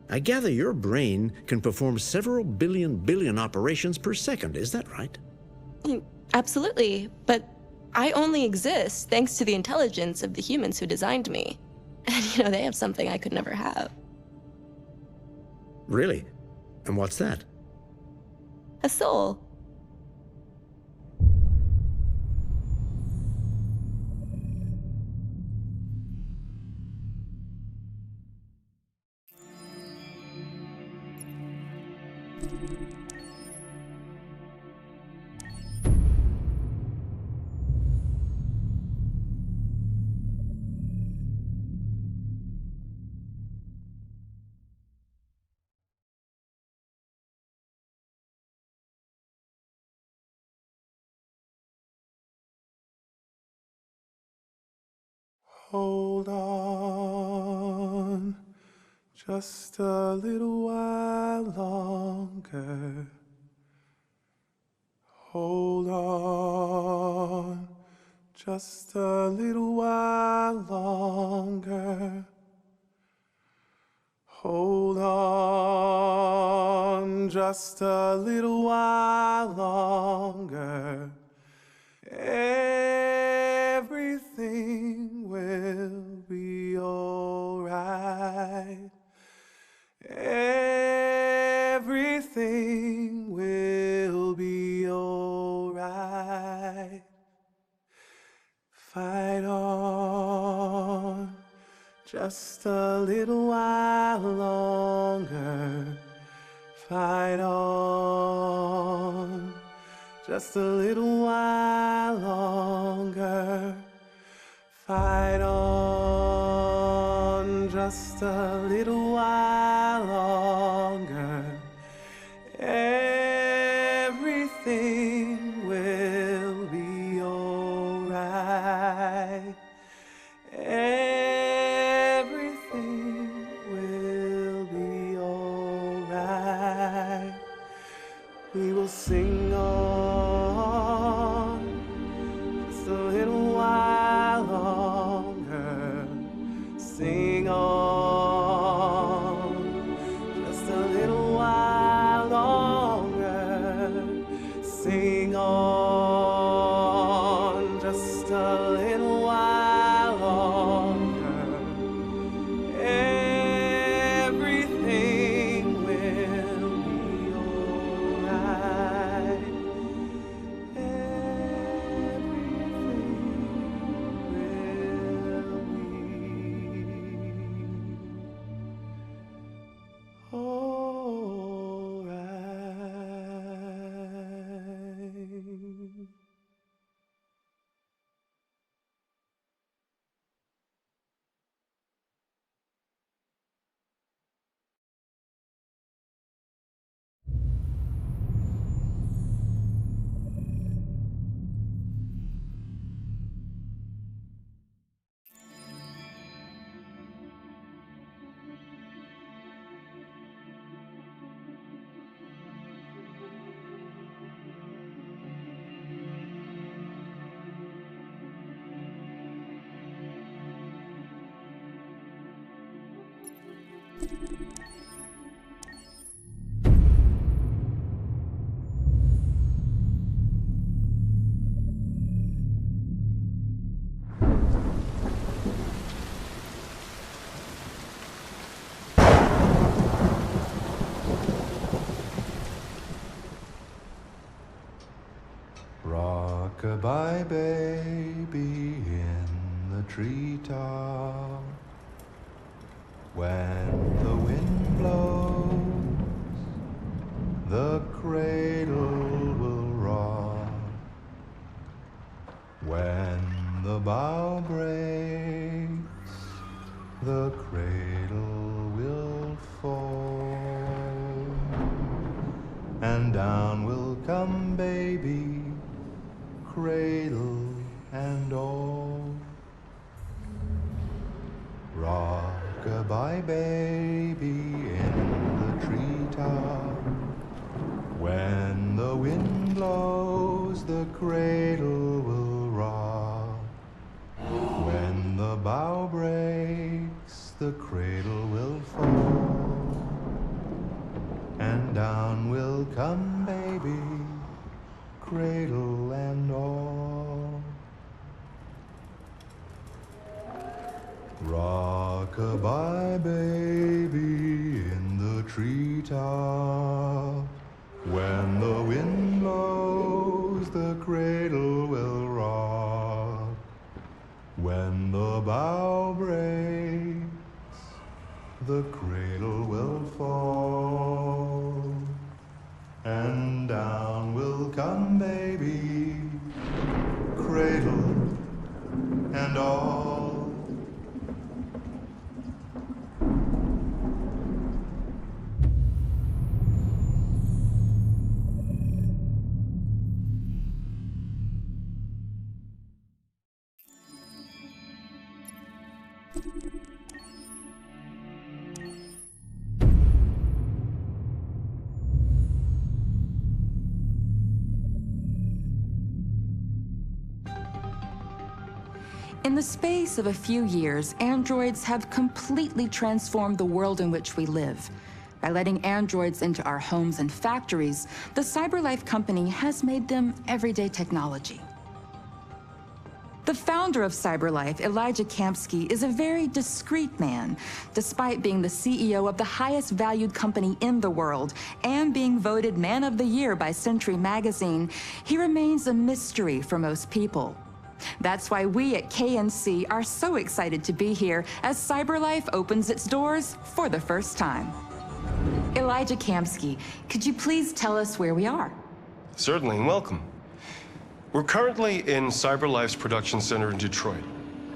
I gather your brain can perform several billion operations per second, is that right?
Absolutely, but I only exist thanks to the intelligence of the humans who designed me. And, you know, they have something I could never have.
Really? And what's that?
A soul.
Hold on just a little while longer. Hold on just a little while longer. Hold on just a little while longer. Everything will be alright. Everything will be alright. Fight on just a little while longer. Fight on just a little while longer. Fight on just a little while longer. Everything will be alright. Everything will be alright. We will sing on just a little while longer. Sing on just a little while longer. Sing on just a little while longer. Everything will be alright.
Rock-a-bye baby in the treetop. When the wind blows, the cradle will rock. When the bough breaks, the cradle will fall. And down will come baby, cradle and all. Rock-a-bye baby in the treetop. When the wind blows, the cradle will rock. When the bough breaks, the cradle will fall. And down will come baby, cradle and all. Rock-a-bye baby in the treetop. When the wind blows, the cradle will rock. When the bough breaks, the cradle will fall. And down will come baby, cradle and all.
In the space of a few years, androids have completely transformed the world in which we live. By letting androids into our homes and factories, the CyberLife company has made them everyday technology. The founder of CyberLife, Elijah Kamsky, is a very discreet man. Despite being the CEO of the highest valued company in the world and being voted Man of the Year by Century Magazine, he remains a mystery for most people. That's why we at KNC are so excited to be here as CyberLife opens its doors for the first time. Elijah Kamsky, could you please tell us where we are?
Certainly, and welcome. We're currently in CyberLife's production center in Detroit,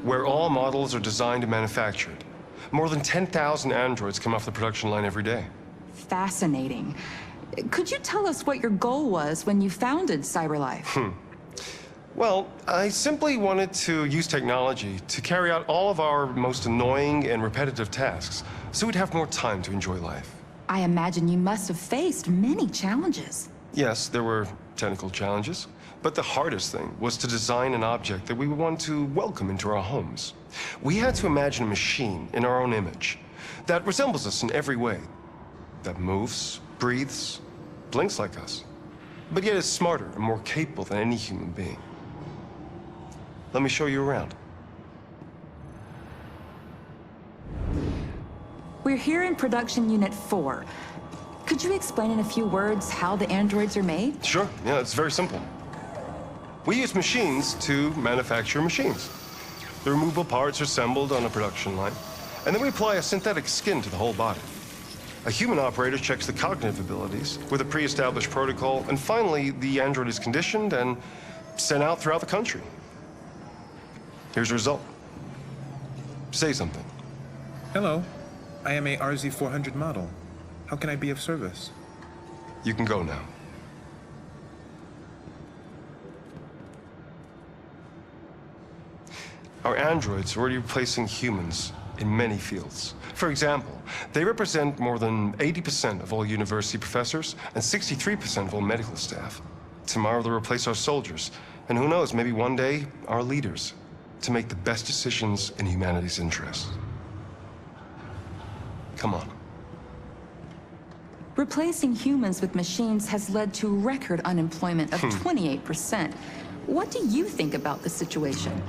where all models are designed and manufactured. More than 10,000 androids come off the production line every day.
Fascinating. Could you tell us what your goal was when you founded CyberLife?
Well, I simply wanted to use technology to carry out all of our most annoying and repetitive tasks, so we'd have more time to enjoy life.
I imagine you must have faced many challenges.
Yes, there were technical challenges, but the hardest thing was to design an object that we would want to welcome into our homes. We had to imagine a machine in our own image that resembles us in every way, that moves, breathes, blinks like us, but yet is smarter and more capable than any human being. Let me show you around.
We're here in Production Unit 4. Could you explain in a few words how the androids are made?
Sure, yeah, it's very simple. We use machines to manufacture machines. The removable parts are assembled on a production line, and then we apply a synthetic skin to the whole body. A human operator checks the cognitive abilities with a pre-established protocol, and finally, the android is conditioned and sent out throughout the country. Here's the result. Say something.
Hello. I am a RZ400 model. How can I be of service?
You can go now. Our androids are already replacing humans in many fields. For example, they represent more than 80% of all university professors and 63% of all medical staff. Tomorrow they'll replace our soldiers, and who knows, maybe one day, our leaders, to make the best decisions in humanity's interests. Come on.
Replacing humans with machines has led to record unemployment of 28%. What do you think about the situation?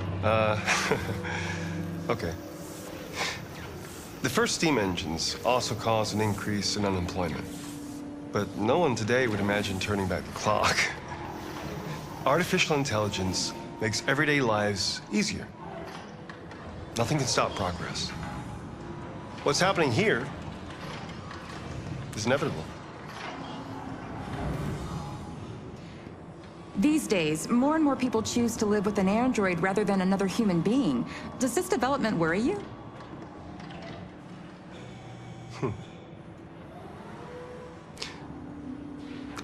Okay. The first steam engines also caused an increase in unemployment. But no one today would imagine turning back the clock. Artificial intelligence makes everyday lives easier. Nothing can stop progress. What's happening here is inevitable.
These days, more and more people choose to live with an android rather than another human being. Does this development worry you?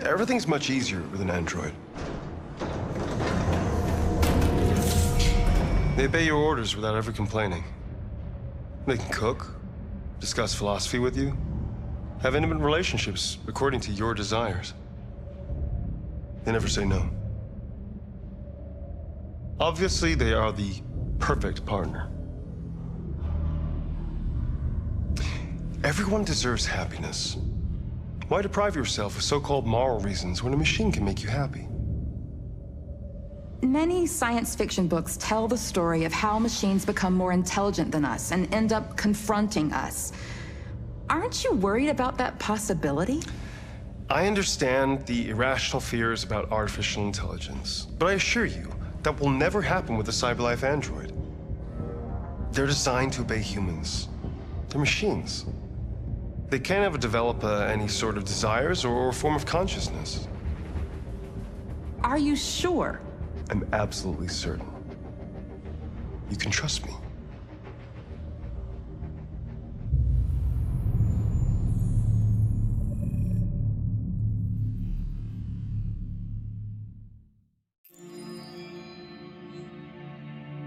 Everything's much easier with an android. They obey your orders without ever complaining. They can cook, discuss philosophy with you, have intimate relationships according to your desires. They never say no. Obviously, they are the perfect partner. Everyone deserves happiness. Why deprive yourself of so-called moral reasons when a machine can make you happy?
Many science fiction books tell the story of how machines become more intelligent than us and end up confronting us. Aren't you worried about that possibility?
I understand the irrational fears about artificial intelligence, but I assure you that will never happen with a CyberLife android. They're designed to obey humans. They're machines. They can't ever develop any sort of desires or form of consciousness.
Are you sure?
I'm absolutely certain. You can trust me.